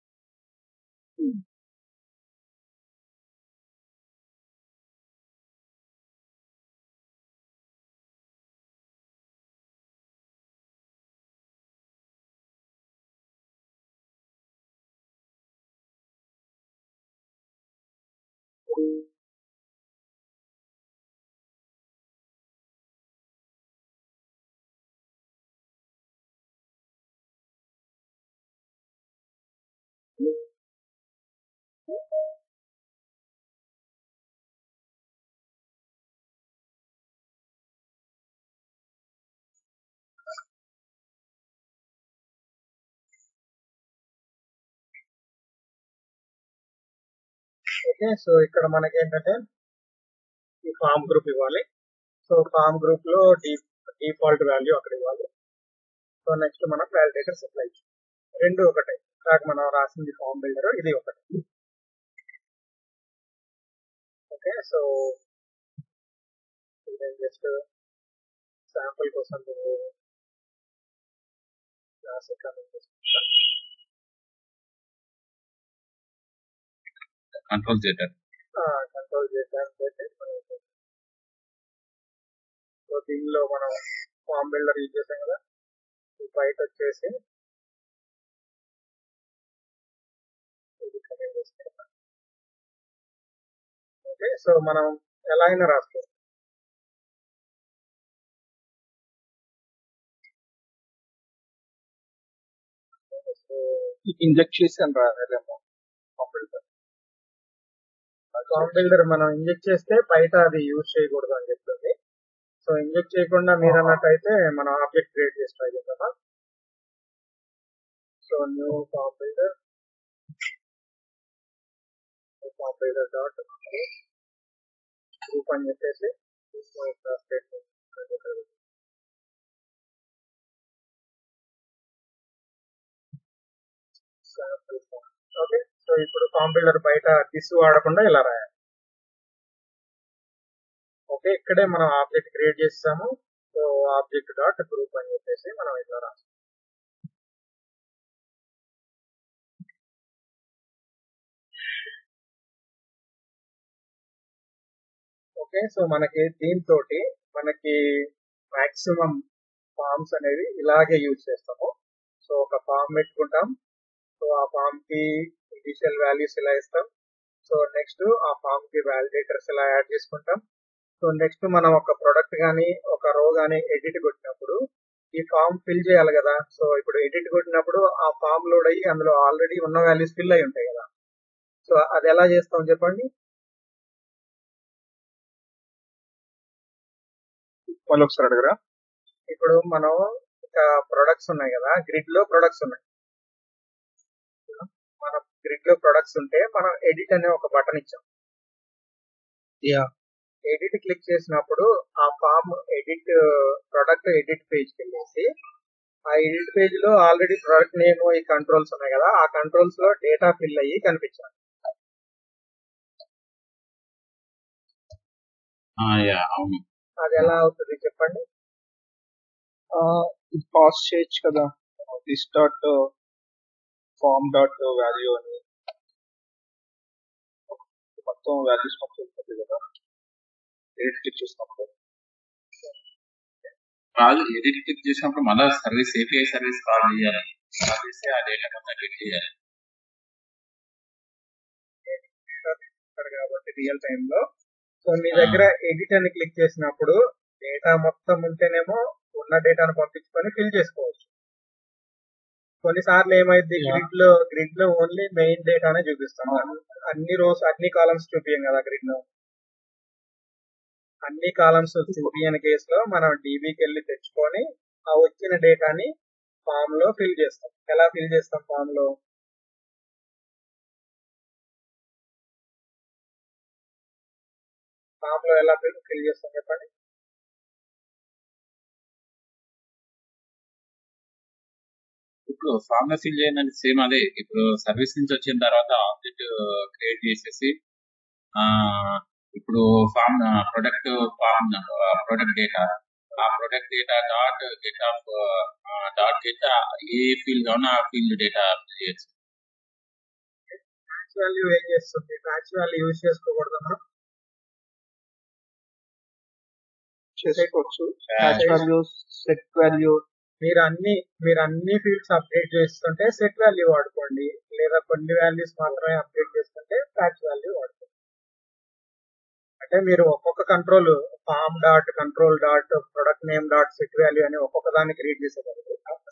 ఓకే, సో ఇక్కడ మనకి ఏంటంటే ఈ ఫామ్ గ్రూప్ ఇవ్వాలి. సో ఫామ్ గ్రూప్ లో డిఫాల్ట్ వాల్యూ అక్కడ ఇవ్వాలి. సో నెక్స్ట్ మనం వ్యాలిడేటర్స్ అప్లై చేయాలి. రెండు ఒకటే, కాక మనం రాసింది ఫామ్ బిల్డర్ ఇది ఒకటి. ఓకే, సో నేను జస్ట్ శాంపుల్ కోసం క్లాసిక్ కమెంట్ చేసుకుంటాను. కంట్రోల్ చేద్దాం. కంట్రోల్ చేయడానికి సో దీనిలో మనం ఫామ్ బిల్డర్ యూజ్ చేసాం కదా, ఈ బయట వచ్చేసి ఇది కమెంట్ చేసుకుంటాం. ఓకే, సో మనం ఎలా అయినా రాసుకోవచ్చు. ఇంజెక్ట్ చేసి అని రాయాలేమో ఫామ్ బిల్డర్ మనం ఇంజెక్ట్ చేస్తే బయట అది యూజ్ చేయకూడదు అని చెప్తుంది. సో ఇంజెక్ట్ చేయకుండా మీరు అన్నట్టయితే మనం ఆబ్జెక్ట్ క్రియేట్ చేసి ట్రై చేద్దామా. So new form builder dot group అని చెప్పేసి ఓకే, సో ఇప్పుడు ఫామ్ బిల్డర్ బయట దిస్ వాడకుండా ఇలా రాయాలి. ఓకే, ఇక్కడే మనం ఆబ్జెక్ట్ క్రియేట్ చేస్తాము. సో ఆబ్జెక్ట్ డాట్ గ్రూప్ అని చెప్పేసి మనం ఇలా రాస్తాం. ఓకే, సో మనకి దీంతో మనకి మాక్సిమం ఫామ్స్ అనేవి ఇలాగే యూజ్ చేస్తాము. సో ఒక ఫామ్ పెట్టుకుంటాం. సో ఆ ఫామ్ కి ఇనిషియల్ వాల్యూస్ ఇలా ఇస్తాం. సో నెక్స్ట్ ఆ ఫామ్ కి వాలిడేటర్స్ ఇలా యాడ్ చేసుకుంటాం. సో నెక్స్ట్ మనం ఒక ప్రొడక్ట్ కానీ ఒక రో కానీ ఎడిట్ కొట్టినప్పుడు ఈ ఫామ్ ఫిల్ చేయాలి కదా. సో ఇప్పుడు ఎడిట్ కొట్టినప్పుడు ఆ ఫామ్ లోడ్ అయ్యి అందులో ఆల్రెడీ ఉన్న వాల్యూస్ ఫిల్ అయి ఉంటాయి కదా. సో అది ఎలా చేస్తాం చెప్పండి. వాళ్ళు ఒకసారి అడగరా. ఇప్పుడు మనం ప్రొడక్ట్స్ ఉన్నాయి కదా, గ్రిడ్ లో ప్రొడక్ట్స్ ఉన్నాయి. మన గ్రిడ్ లో ప్రొడక్ట్స్ ఉంటే మనం ఎడిట్ అనే ఒక బటన్ ఇచ్చాం. ఎడిట్ క్లిక్ చేసినప్పుడు ఆ form edit product edit page కి వెళ్ళేసి ఆ ఎడిట్ పేజ్ లో ఆల్రెడీ ప్రొడక్ట్ నేమ్ ఈ కంట్రోల్స్ ఉన్నాయి కదా, ఆ కంట్రోల్స్ లో డేటా ఫిల్ అయ్యి కనిపించాలి. అవును. అది ఎలా అవుతుంది చెప్పండి. ఇది పాస్ చేయొచ్చు కదా, this dot form dot value అని మొత్తం వాల్యూస్ మొత్తం ఉంటుంది కదా ఎడిట్ క్లిక్ చేసినప్పుడు. కాదు, ఎడిట్ క్లిక్ చేసినప్పుడు మళ్ళీ సర్వీస్ ఏపీఐ సర్వీస్ కాల్ చేయాలి. కాల్ చేసి ఆ డేటా మొత్తం ఎడిట్ చేయాలి కాబట్టి రియల్ టైమ్ లో. సో మీ దగ్గర ఎడిట్ అని క్లిక్ చేసినప్పుడు డేటా మొత్తం ఉంటేనేమో ఉన్న డేటాను పంపించుకొని ఫిల్ చేసుకోవచ్చు. కొన్నిసార్లు ఏమైంది, గ్రిడ్ లో ఓన్లీ మెయిన్ డేటానే చూపిస్తాం. అన్ని రోస్ అన్ని కాలమ్స్ చూపించాం కదా గ్రిడ్ లో. అన్ని కాలమ్స్ చూపించని కేసులో మనం డీబీకి వెళ్ళి తెచ్చుకొని ఆ వచ్చిన డేటాని ఫామ్ లో ఫిల్ చేస్తాం. ఎలా ఫిల్ చేస్తాం ఫామ్ లో ఎలా ఫిల్ చేస్తాం చెప్పండి. ఇప్పుడు ఫామ్ లో ఫిల్ చేయండి సేమ్ అదే. ఇప్పుడు సర్వీస్ నుంచి వచ్చిన తర్వాత ఆబ్జెక్ట్ క్రియేట్ చేసేసి ఇప్పుడు ఫామ్ ప్రొడక్ట్ డేటా, ఆ ప్రొడక్ట్ డేటా డాట్ గెట్ ఏ ఫీల్డ్ కావాలో ఆ ఫీల్డ్ డేటా చేయొచ్చు. ఫ్యాచ్ వాల్యూ ఏం చేస్తుంది? ఫ్యాచ్ వాల్యూ యూజ్ చేసుకోకూడదమ్మా. చేసుకోవచ్చు. ఫ్యాచ్ వాల్యూ, సెట్ వాల్యూ, మీరు అన్ని ఫీల్డ్స్ అప్డేట్ చేస్తుంటే సెట్ వాల్యూ వాడుకోండి, లేదా కొన్ని వాల్యూస్ మాత్రమే అప్డేట్ చేస్తుంటే ఫ్యాచ్ వాల్యూ వాడుకోండి. అంటే మీరు ఒక్కొక్క control form dot control dot product name dot set value అని ఒక్కొక్క దాన్ని క్రియేట్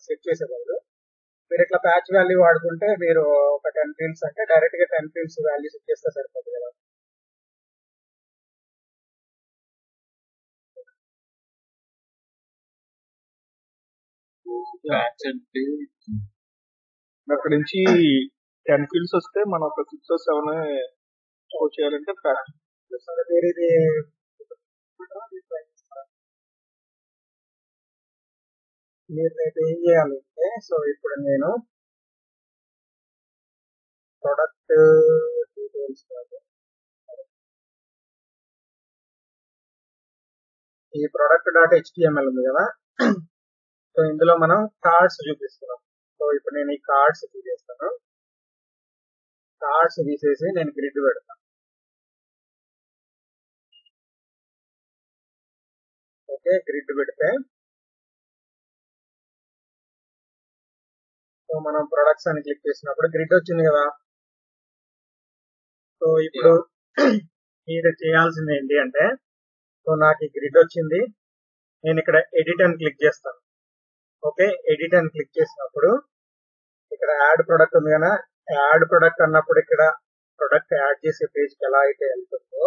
సెట్ చేసేవాళ్ళు. మీరు ఇట్లా ప్యాచ్ వాల్యూ వాడుకుంటే మీరు ఒక 10 ఫీల్డ్స్ అంటే డైరెక్ట్ గా 10 ఫీల్డ్స్ వాల్యూస్ ఇచ్చేస్తే సరిపోతుంది కదా. అక్కడ నుంచి 10 ఫీల్డ్స్ వస్తే మనం ఒక 6 or 7 స్కోర్ చేయాలంటే ప్యాచ్. వేరేది మీరు రేపు ఏం చేయాలంటే, సో ఇప్పుడు నేను ప్రొడక్ట్ డీటెయిల్స్ కాదు, ఈ ప్రొడక్ట్ డాట్ హెచ్టిఎంఎల్ ఉంది కదా, సో ఇందులో మనం కార్డ్స్ చూపిస్తున్నాం. సో ఇప్పుడు నేను ఈ కార్డ్స్ తీసేస్తాను. కార్డ్స్ తీసేసి నేను గ్రిడ్ పెడతాను. ఓకే, గ్రిడ్ పెడితే సో మనం ప్రొడక్ట్స్ అని క్లిక్ చేసినప్పుడు గ్రిడ్ వచ్చింది కదా. సో ఇప్పుడు మీరు చేయాల్సింది ఏంటి అంటే, సో నాకు ఈ గ్రిడ్ వచ్చింది, నేను ఇక్కడ ఎడిట్ అని క్లిక్ చేస్తాను. ఓకే, ఎడిట్ అని క్లిక్ చేసినప్పుడు ఇక్కడ యాడ్ ప్రొడక్ట్ ఉంది కదా, యాడ్ ప్రొడక్ట్ అన్నప్పుడు ఇక్కడ ప్రొడక్ట్ యాడ్ చేసే పేజ్కి ఎలా అయితే వెళ్తుందో,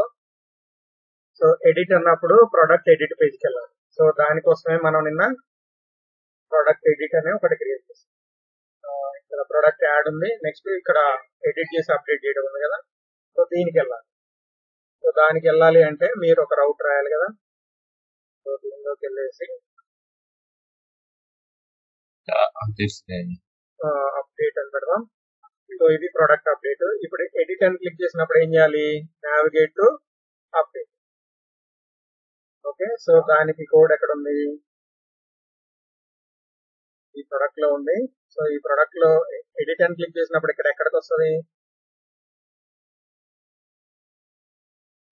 సో ఎడిట్ అన్నప్పుడు ప్రొడక్ట్ ఎడిట్ పేజ్కి వెళ్ళాలి. సో దానికోసమే మనం నిన్న ప్రొడక్ట్ ఎడిట్ అనే ఒకటి క్రియేట్ చేస్తాం. ఇక్కడ ప్రొడక్ట్ యాడ్ ఉంది, నెక్స్ట్ ఇక్కడ ఎడిట్ చేసి అప్డేట్ చేయడం ఉంది కదా, సో దీనికి వెళ్ళాలి. సో దానికి వెళ్ళాలి అంటే మీరు ఒక రౌట్ రాయాలి కదా. సో దీనిలోకి వెళ్ళేసి అప్డేట్ అని పెడదాం. సో ఇది ప్రొడక్ట్ అప్డేట్. ఇప్పుడు ఎడిట్ అని క్లిక్ చేసినప్పుడు ఏం చేయాలి, navigate to update. Okay, so దానికి కోడ్ ఎక్కడ ఉంది, ఈ ప్రొడక్ట్ లో ఉంది. సో ఈ ప్రొడక్ట్ లో ఎడిట్ అని క్లిక్ చేసినప్పుడు ఇక్కడ ఎక్కడికి వస్తుంది,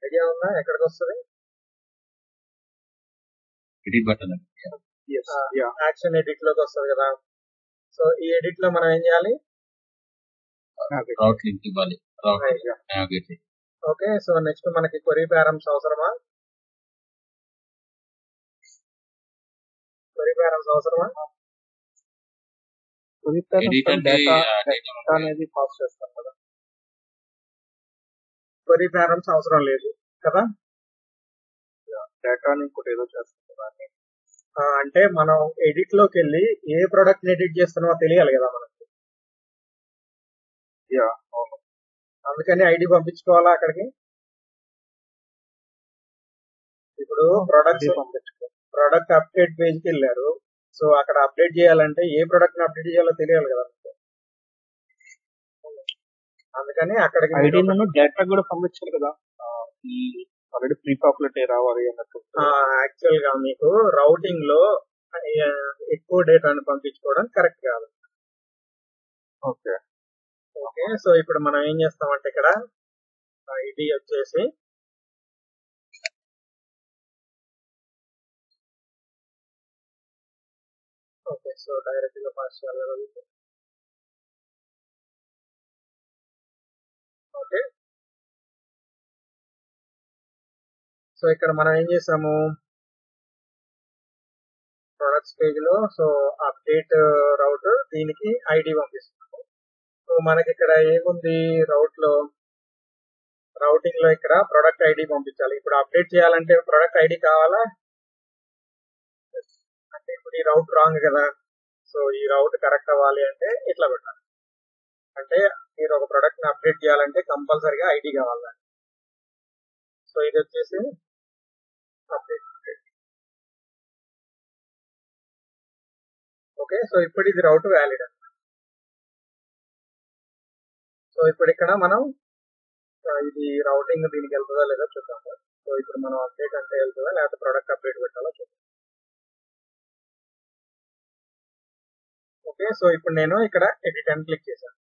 ఐడియా ఉందా ఎక్కడికి వస్తుంది? ఎడిట్ బటన్ యాక్షన్ ఎడిట్ లోకి వస్తుంది కదా. సో ఈ ఎడిట్ లో మనం ఏం చేయాలి, రౌట్ లింక్ ఇవ్వాలి. ఓకే, సో నెక్స్ట్ మనకి క్వరీ పారమ్స్ అవసరమా, క్వరీ పారమ్స్ అవసరమా? ఎడిట్ అంటే అనేది పాస్ చేస్తాం కదా. క్వరీ పారమ్స్ అవసరం లేదు కదా. డేటా ఇంకోటి ఏదో చేస్తాం కదా. అంటే మనం ఎడిట్ లోకి వెళ్ళి ఏ ప్రొడక్ట్ ఎడిట్ చేస్తున్నామో తెలియాలి కదా మనకి. అవును, అందుకని ఐడి పంపించుకోవాలా అక్కడికి. ఇప్పుడు ప్రొడక్ట్ అప్డేట్ పేజ్ కి వెళ్ళారు. సో అక్కడ అప్డేట్ చేయాలంటే ఏ ప్రొడక్ట్ ని అప్డేట్ చేయాలో తెలియాలి కదా. అందుకని అక్కడికి ఐడిలను డేటా కూడా పంపించాలి కదా. ఈ ఆల్రెడీ ప్రీ పాపులేట్ రావాలి అన్నట్టు. యాక్చువల్ గా మీకు రౌటింగ్ లో ఎక్కువ డేటాను పంపించుకోవడం కరెక్ట్ కాదు. ఓకే ఓకే, సో ఇప్పుడు మనం ఏం చేస్తామంటే ఇక్కడ ఇది వచ్చేసి ఓకే, సో డైరెక్ట్ గా పాస్ చేయాలి. ఓకే, సో ఇక్కడ మనం ఏం చేసాము, ప్రొడక్ట్స్ పేజ్ లో సో అప్డేట్ రౌట్ దీనికి ఐడి పంపిస్తున్నాము. సో మనకి ఇక్కడ ఏముంది రౌట్ లో, రౌటింగ్ లో ఇక్కడ ప్రొడక్ట్ ఐడి పంపించాలి. ఇప్పుడు అప్డేట్ చేయాలంటే ప్రొడక్ట్ ఐడి కావాలా, అంటే ఇప్పుడు ఈ రౌట్ రాంగ్ కదా. సో ఈ రౌట్ కరెక్ట్ అవ్వాలి అంటే ఇట్లా పెట్టాలి. అంటే మీరు ఒక ప్రొడక్ట్ ని అప్డేట్ చేయాలంటే కంపల్సరీగా ఐడి కావాలి. సో ఇది వచ్చేసి అప్డేట్. ఓకే, సో ఇప్పుడు ఇది రౌట్ వ్యాలిడ్. సో ఇప్పుడు ఇక్కడ మనం ఇది రౌటింగ్ దీనికి వెళ్తుందా లేదా చూద్దాం. సో ఇప్పుడు మనం అప్డేట్ అంటే వెళ్తుందా లేకపోతే ప్రొడక్ట్ అప్డేట్ పెట్టాలో చూద్దాం. ఓకే, సో ఇప్పుడు నేను ఇక్కడ ఎడిట్ అని క్లిక్ చేశాను.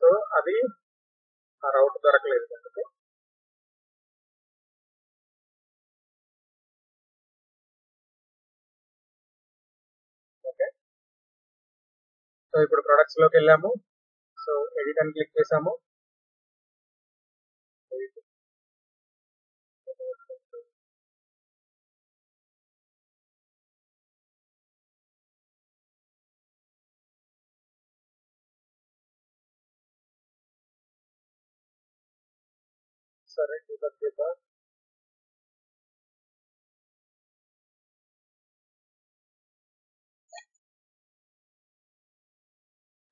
సో అది ఆ రౌట్ దొరకలేదు కనుక ఓకే, సో ఇప్పుడు ప్రొడక్ట్స్ లోకి వెళ్ళాము. సో ఎడిట్ అని క్లిక్ చేసాము. సరే చేద్దాం.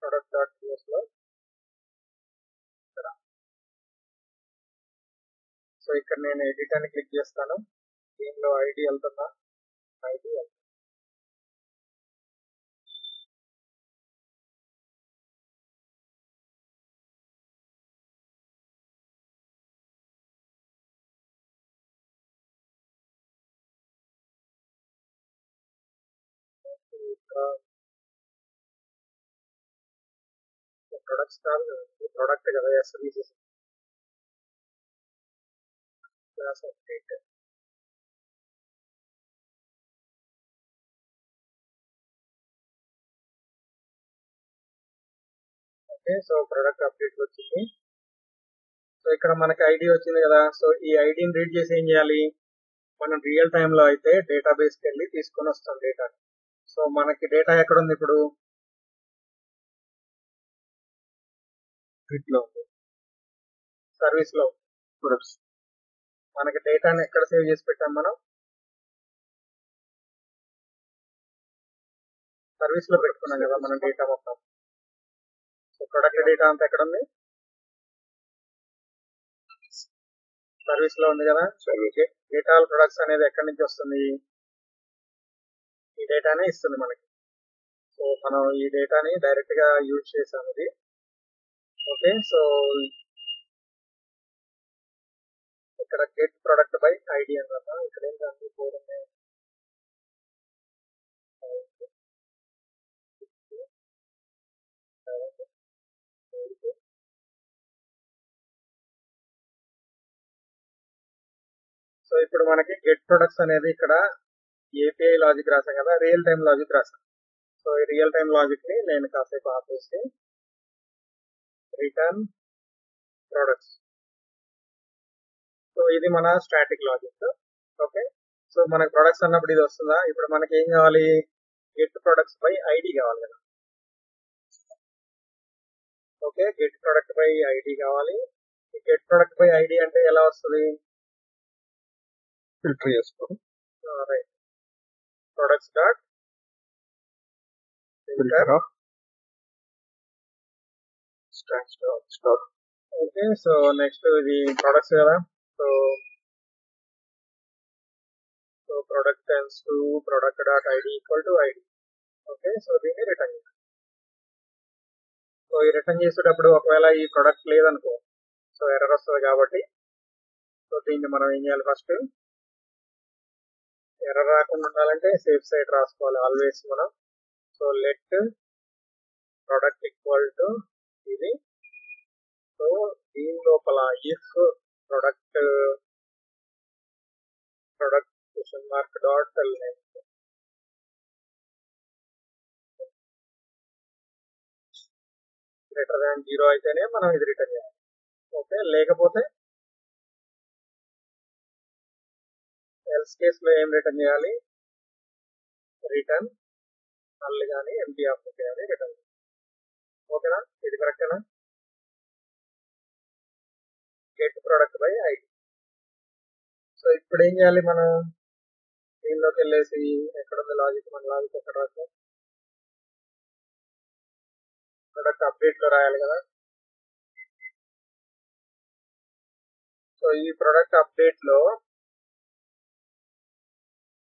ప్రొడక్ట్ డాట్ యూఎస్ లో సో ఇక్కడ నేను ఎడిట్ అని క్లిక్ చేస్తాను. దీనిలో ఐడి వెళ్తుందా, ఐడి ప్రొడక్ట్స్ కాదు కదా, ప్రొడక్ట్ కదా, services class update. Okay, so product update వచ్చింది. సో ఇక్కడ మనకి ఐడి వచ్చింది కదా. సో ఈ ఐడిని రీడ్ చేసి ఏం చేయాలి, మనం రియల్ టైమ్ లో అయితే డేటాబేస్కి వెళ్ళి తీసుకొని వస్తాం డేటా. సో మనకి డేటా ఎక్కడ ఉంది ఇప్పుడు, ఇట్లా ఉంది. సర్వీస్ లో. ప్రొడక్ట్స్ మనకి డేటాని ఎక్కడ సేవ్ చేసి పెట్టాం, మనం సర్వీస్ లో పెట్టుకున్నాం కదా మనం డేటా మొత్తం. సో ప్రొడక్ట్ డేటా అంతా ఎక్కడ ఉంది, సర్వీస్ లో ఉంది కదా. డేటా ప్రొడక్ట్స్ అనేది ఎక్కడి నుంచి వస్తుంది, ఈ డేటానే ఇస్తుంది మనకి. సో మనం ఈ డేటాని డైరెక్ట్ గా యూజ్ చేసాం ఇది. ఓకే, సో ఇక్కడ గెట్ ప్రొడక్ట్ బై ఐడి అన్నమాట. ఇక్కడ ఏంటంటే 4 ఉన్నాయి. సో ఇప్పుడు మనకి గెట్ ప్రొడక్ట్స్ అనేది ఇక్కడ ఏపీఐ లాజిక్ రాసాం కదా, రియల్ టైమ్ లాజిక్ రాసాం. సో ఈ రియల్ టైమ్ లాజిక్ ని నేను కాసేపు ఆపేసి రిటర్న్ ప్రొడక్ట్స్. సో ఇది మన స్టాటిక్ లాజిక్. ఓకే, సో మనకి ప్రొడక్ట్స్ అన్నప్పుడు ఇది వస్తుందా. ఇప్పుడు మనకి ఏం కావాలి, గెట్ ప్రొడక్ట్స్ బై ఐడి కావాలి కదా. Okay, get product by ID కావాలి. గెట్ ప్రొడక్ట్ బై ఐడి అంటే ఎలా వస్తుంది, ఫిల్టర్ చేసుకోవాలి. Right, products dot filter of stock. Okay, so next ఇది ప్రొడక్ట్స్ కదా. So product tends to product dot ID equal to ID. Okay, so దీన్ని return చేయాలి. So ఈ రిటర్న్ చేసేటప్పుడు ఒకవేళ ఈ ప్రొడక్ట్ లేదనుకో, సో ఎర్రర్ వస్తుంది కాబట్టి, సో దీన్ని మనం ఏం చేయాలి, ఫస్ట్ ఎర్రర్ రాకుండా ఉండాలంటే సేఫ్ సైడ్ రాసుకోవాలి ఆల్వేస్ మనం. So let product equal to ఇది. సో దీని లోపల if product question mark dot length greater than 0 అయితేనే మనం ఇది రిటర్న్ చేయాలి. ఓకే, లేకపోతే ఎల్స్ కేస్ లో ఏం రిటర్న్ చేయాలి, రిటర్న్ నల్ కానీ ఎంటీ ఆఫ్ కానీ రిటర్న్. ఓకేనా, ఇది కరెక్టేనా. Get product by ID. So ఇప్పుడు ఏం చేయాలి, మనం దీనిలోకి వెళ్ళేసి ఎక్కడ ఉంది లాజిక్, మన లాజిక్ ఎక్కడ రాస్తాం, ప్రొడక్ట్ అప్డేట్ లో రాయాలి కదా. సో ఈ ప్రొడక్ట్ అప్డేట్ లో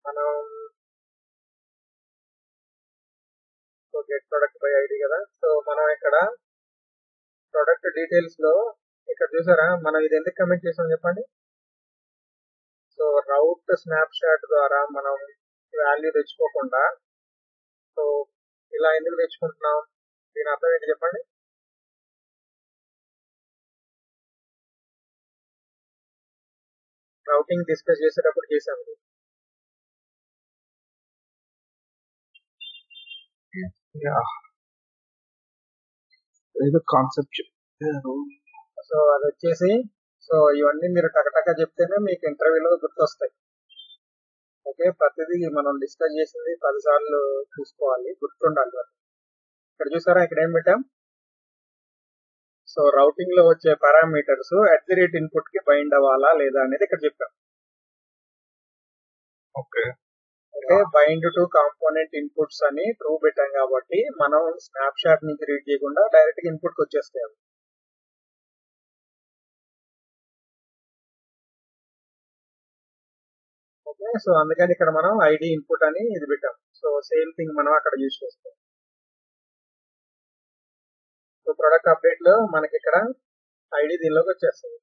మనం గెట్ ప్రొడక్ట్ బై ఐడి కదా. సో మనం ఇక్కడ ప్రొడక్ట్ డీటెయిల్స్ లో ఇక్కడ చూసారా, మనం ఇది ఎందుకు కమెంట్ చేసాం చెప్పండి. సో రౌట్ స్నాప్ షాట్ ద్వారా మనం వాల్యూ తెచ్చుకోకుండా, సో ఇలా ఎందుకు తెచ్చుకుంటున్నాం, దీని అర్థం ఏంటి చెప్పండి. రౌటింగ్ డిస్కస్ చేసేటప్పుడు చేసాం. ఏదో కాన్సెప్ట్. సో అది వచ్చేసి, సో ఇవన్నీ మీరు టకటక చెప్తేనే మీకు ఇంటర్వ్యూలో గుర్తొస్తాయి. ఓకే, ప్రతిదీ మనం డిస్కస్ చేసింది 10 సార్లు చూసుకోవాలి, గుర్తుండాలి. ఇక్కడ చూసారా, ఇక్కడ ఏం పెట్టాం, సో రౌటింగ్ లో వచ్చే పారామీటర్స్ @ ఇన్పుట్ కి బైండ్ అవ్వాలా లేదా అనేది ఇక్కడ చెప్పాం. Okay, bind to component inputs అని ట్రూ పెట్టాం కాబట్టి మనం స్నాప్ షాట్ నుంచి రీడ్ చేయకుండా డైరెక్ట్ గా ఇన్పుట్ వచ్చేస్తాయి. ఓకే, సో అందుకని ఇక్కడ మనం ఐడి ఇన్పుట్ అని ఇది పెట్టాం. సో సేమ్ థింగ్ మనం అక్కడ యూజ్ చేస్తాం. సో ప్రొడక్ట్ అప్డేట్ లో మనకి ఇక్కడ ఐడి దీనిలోకి వచ్చేస్తుంది.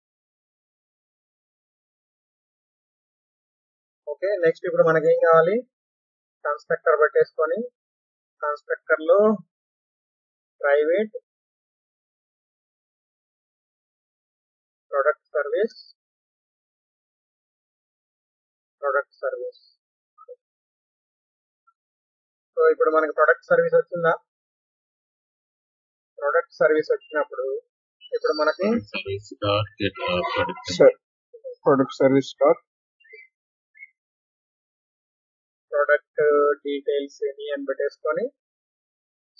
ఓకే, నెక్స్ట్ ఇప్పుడు మనకి ఏం కావాలి, కన్స్ట్రక్టర్ పెట్టేసుకొని కన్స్ట్రక్టర్ లో ప్రైవేట్ ప్రొడక్ట్ సర్వీస్ సో ఇప్పుడు మనకి ప్రొడక్ట్ సర్వీస్ వచ్చిందా? ప్రొడక్ట్ సర్వీస్ వచ్చినప్పుడు ఇప్పుడు మనకి service dot get product product service dot product details అని పెట్టేసుకొని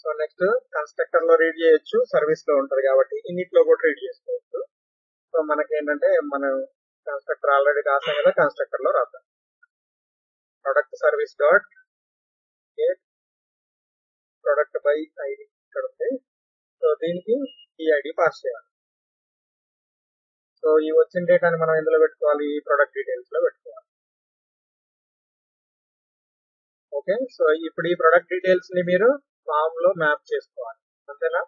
సో నెక్స్ట్ కన్స్ట్రక్టర్ లో రీడ్ చేయొచ్చు, సర్వీస్ లో ఉంటది కాబట్టి ఇన్నిట్లో కూడా రీడ్ చేసుకోవచ్చు. సో మనకి ఏంటంటే మనం కన్స్ట్రక్టర్ ఆల్రెడీ రాసాం కదా, కన్స్ట్రక్టర్ లో రాద్దాం. Product service dot get product by ID ఇక్కడ ఉంది. సో దీనికి ఈ ఐడి పాస్ చేయాలి. సో ఈ వచ్చిన డేటాని మనం ఎందులో పెట్టుకోవాలి? ప్రొడక్ట్ డీటెయిల్స్ లో పెట్టుకోవాలి. ఓకే, సో ఇప్పుడు ఈ ప్రొడక్ట్ డీటెయిల్స్ ని మీరు ఫామ్ లో మ్యాప్ చేసుకోవాలి, అంతేనా?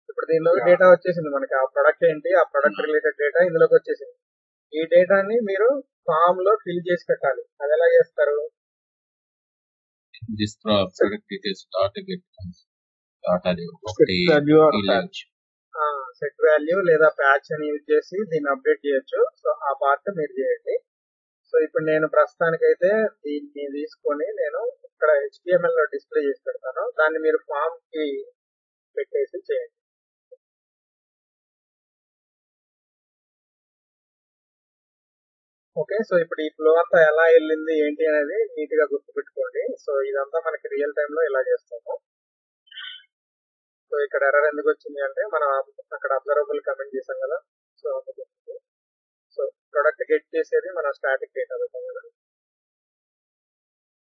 ఇప్పుడు దీనిలో డేటా వచ్చేసింది మనకి, ఆ ప్రొడక్ట్ ఏంటి, ఆ ప్రొడక్ట్ రిలేటెడ్ డేటా ఇందులోకి వచ్చేసింది. ఈ డేటాని మీరు ఫామ్ లో ఫిల్ చేసి పెట్టాలి. అది ఎలా చేస్తారు? this product details dot get dot అది ఒకటి సెట్ వాల్యూ లేదా ప్యాచ్ అని యూజ్ చేసి దీన్ని అప్డేట్ చేయొచ్చు. సో ఆ పార్ట్ మీరు చేయండి. సో ఇప్పుడు నేను ప్రస్తుతానికైతే దీన్ని తీసుకొని నేను ఇక్కడ HTML లో డిస్ప్లే చేసి పెడతాను. దాన్ని మీరు ఫామ్ కి పెట్టేసి చేయండి. ఓకే, సో ఇప్పుడు ఈ ఫ్లో అంతా ఎలా వెళ్ళింది ఏంటి అనేది నీట్ గా గుర్తుపెట్టుకోండి. సో ఇదంతా మనకి రియల్ టైమ్ లో ఎలా చేస్తాము. సో ఇక్కడ ఎర్రర్ ఎందుకు వచ్చింది అంటే మనం అక్కడ అబ్జర్వబుల్ కమెంట్ చేసాం కదా, సో అందుకు. సో ప్రొడక్ట్ గెట్ చేసేది మన స్టాటిక్ డేటా పెట్టాం కదా,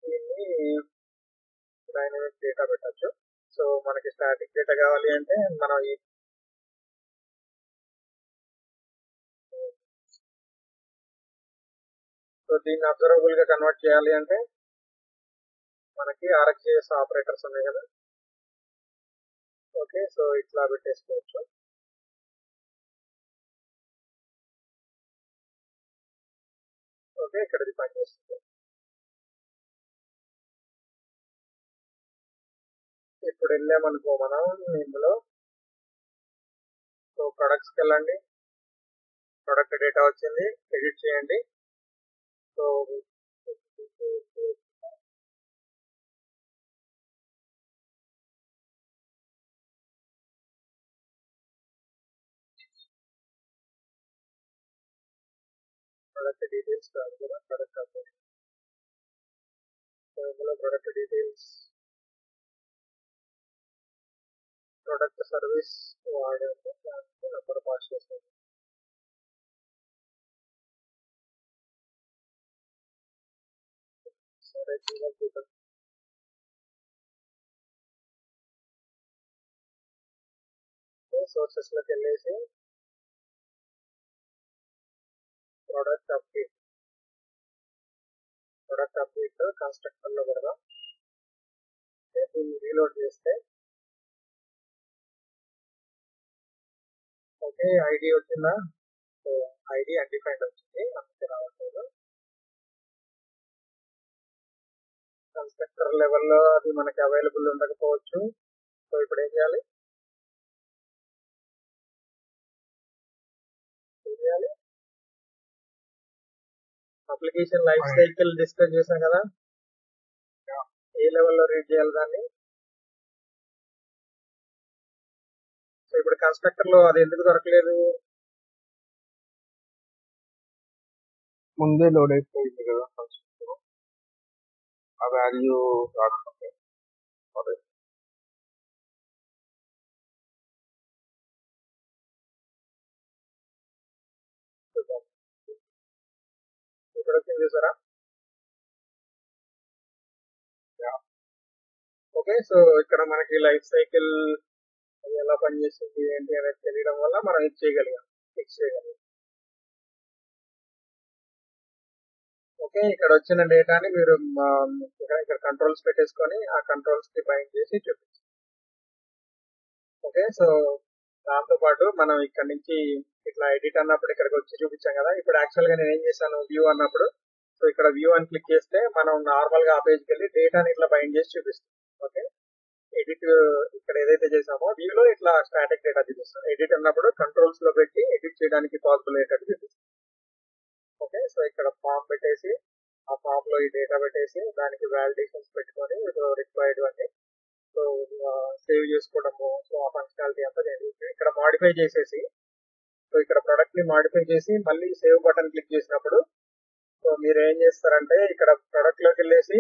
దీన్ని డైనమిక్ డేటా పెట్టచ్చు. సో మనకి స్టాటిక్ డేటా కావాలి అంటే మనం ఈ సో దీన్ని అబ్జర్వబుల్ గా కన్వర్ట్ చేయాలి అంటే మనకి RxJS ఆపరేటర్స్ ఉన్నాయి కదా. ఓకే, సో ఇట్లా పెట్టేసుకోవచ్చు. ఓకే, ఇక్కడ ఇది పనిచేస్తుంది. ఇప్పుడు వెళ్ళామనుకో మనం ఇందులో సో ప్రొడక్ట్స్కి వెళ్ళండి, ప్రొడక్ట్ డేటా వచ్చింది, ఎడిట్ చేయండి. సో ప్రొడక్ట్ డీటెయిల్స్ కాదు కదా, ప్రొడక్ట్ అప్డేట్. సో ఇందులో ప్రొడక్ట్ డీటెయిల్స్ ప్రొడక్ట్ సర్వీస్ వాడండి, దానికి నెంబర్ పాస్ చేసేది. సరే, చూద్దాం. సోర్సెస్ లోకి వెళ్ళేసి ప్రొడక్ట్ అప్డేట్ కన్స్ట్రక్టర్ లో పెడదాం. దీన్ని రీలోడ్ చేస్తే ఓకే ఐడి వచ్చిందా? సో ఐడి అన్డిఫైన్డ్ వచ్చింది, అందుకే రావట్లేదు. కన్స్ట్రక్టర్ లెవెల్లో అది మనకి అవైలబుల్ ఉండకపోవచ్చు. సో ఇప్పుడు ఏం చేయాలి? అప్లికేషన్ లైఫ్ సైకిల్ డిస్కస్ చేసాం కదా, ఏ లెవెల్లో రీడ్ చేయాలి దాన్ని? సో ఇప్పుడు కన్స్ట్రక్టర్ లో అది ఎందుకు దొరకలేదు? ముందే లోడ్ అయిపోయింది కదా కన్స్ట్రక్టర్, ఆ వాల్యూ రాకపోతే. అదే ఇక్కడ వచ్చింది చూసారా? ఓకే, సో ఇక్కడ మనకి లైఫ్ సైకిల్ ఎలా పనిచేస్తుంది ఏంటి అనేది తెలియడం వల్ల మనం ఇది చేయగలిగాం, ఫిక్స్ చేయగలిగాం. ఓకే, ఇక్కడ వచ్చిన డేటాని మీరు ఇక్కడ కంట్రోల్స్ పెట్టేసుకొని ఆ కంట్రోల్స్ కి బైండ్ చేసి చూపించండి. ఓకే, సో దాంతో పాటు మనం ఇక్కడ నుంచి ఇట్లా ఎడిట్ అన్నప్పుడు ఇక్కడికి వచ్చి చూపించాం కదా. ఇప్పుడు యాక్చువల్ గా నేను ఏం చేశాను, వ్యూ అన్నప్పుడు సో ఇక్కడ వ్యూ అని క్లిక్ చేస్తే మనం నార్మల్ గా ఆ పేజ్కి వెళ్ళి డేటాని ఇట్లా బైండ్ చేసి చూపిస్తాం. ఓకే, ఎడిట్ ఇక్కడ ఏదైతే చేసామో వ్యూలో ఇట్లా స్టాటిక్ డేటా చూపిస్తాం. ఎడిట్ అన్నప్పుడు కంట్రోల్స్ లో పెట్టి ఎడిట్ చేయడానికి పాసిబుల్ అయ్యేటట్టు చూపిస్తాం. ఓకే, సో ఇక్కడ ఫామ్ పెట్టేసి ఆ ఫామ్ లో ఈ డేటా పెట్టేసి దానికి వాలిడేషన్స్ పెట్టుకొని రిక్వైర్డ్ అన్ని సో సేవ్ చేసుకోవడము. సో ఆ ఫంక్షనాలిటీ అంతా నేను ఇక్కడ మాడిఫై చేసేసి సో ఇక్కడ ప్రొడక్ట్ ని మాడిఫై చేసి మళ్ళీ సేవ్ బటన్ క్లిక్ చేసినప్పుడు సో మీరు ఏం చేస్తారంటే ఇక్కడ ప్రొడక్ట్ లోకి వెళ్ళేసి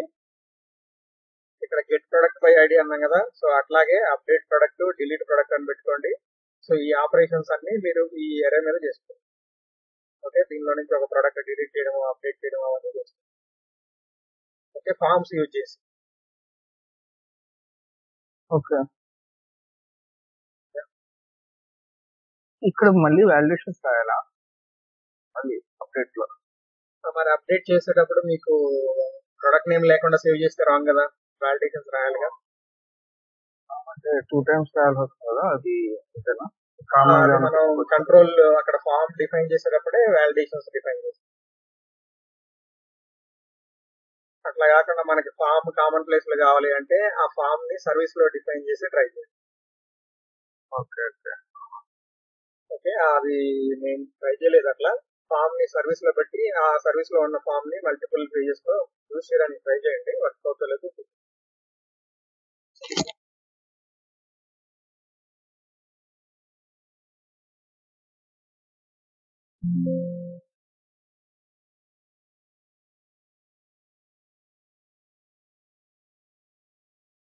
ఇక్కడ గెట్ ప్రొడక్ట్ బై ఐడి అన్నాం కదా, సో అట్లాగే అప్డేట్ ప్రొడక్ట్ డిలీట్ ప్రొడక్ట్ అని పెట్టుకోండి. సో ఈ ఆపరేషన్స్ అన్ని మీరు ఈ ఎరే మీద చేసుకోండి. ఓకే, దీనిలో నుంచి ఒక ప్రొడక్ట్ డిలీట్ చేయడం అప్డేట్ చేయడం అవన్నీ చేస్తాం. ఓకే, ఫార్మ్స్ యూజ్ చేసి ఓకే, ఇక్కడ మళ్ళీ వాల్యుయేషన్స్ రాయాలా మళ్ళీ అప్డేట్ లో? మరి అప్డేట్ చేసేటప్పుడు మీకు ప్రొడక్ట్ నేమ్ లేకుండా సేవ్ చేస్తే రాంగ్ కదా, వాలిడేషన్స్ రాయాలిగా. అంటే 2 times రాయాల్సి వస్తుంది కదా, అది అంతేనా? మనం కంట్రోల్ అక్కడ ఫామ్ డిఫైన్ చేసేటప్పుడే వాలిడేషన్స్ డిఫైన్ చేస్తాం. అట్లా కాకుండా మనకి ఫామ్ కామన్ ప్లేస్ లో కావాలి అంటే ఆ ఫామ్ ని సర్వీస్ లో డిఫైన్ చేసి ట్రై చేయాలి. ఓకే ఓకే ఓకే, అది నేను ట్రై చేయలేదు. అట్లా ఫామ్ ని సర్వీస్ లో పెట్టి ఆ సర్వీస్ లో ఉన్న ఫామ్ ని మల్టిపుల్ పేజెస్ లో యూజ్ చేయడానికి ట్రై చేయండి, వర్క్ అవుతలేదు.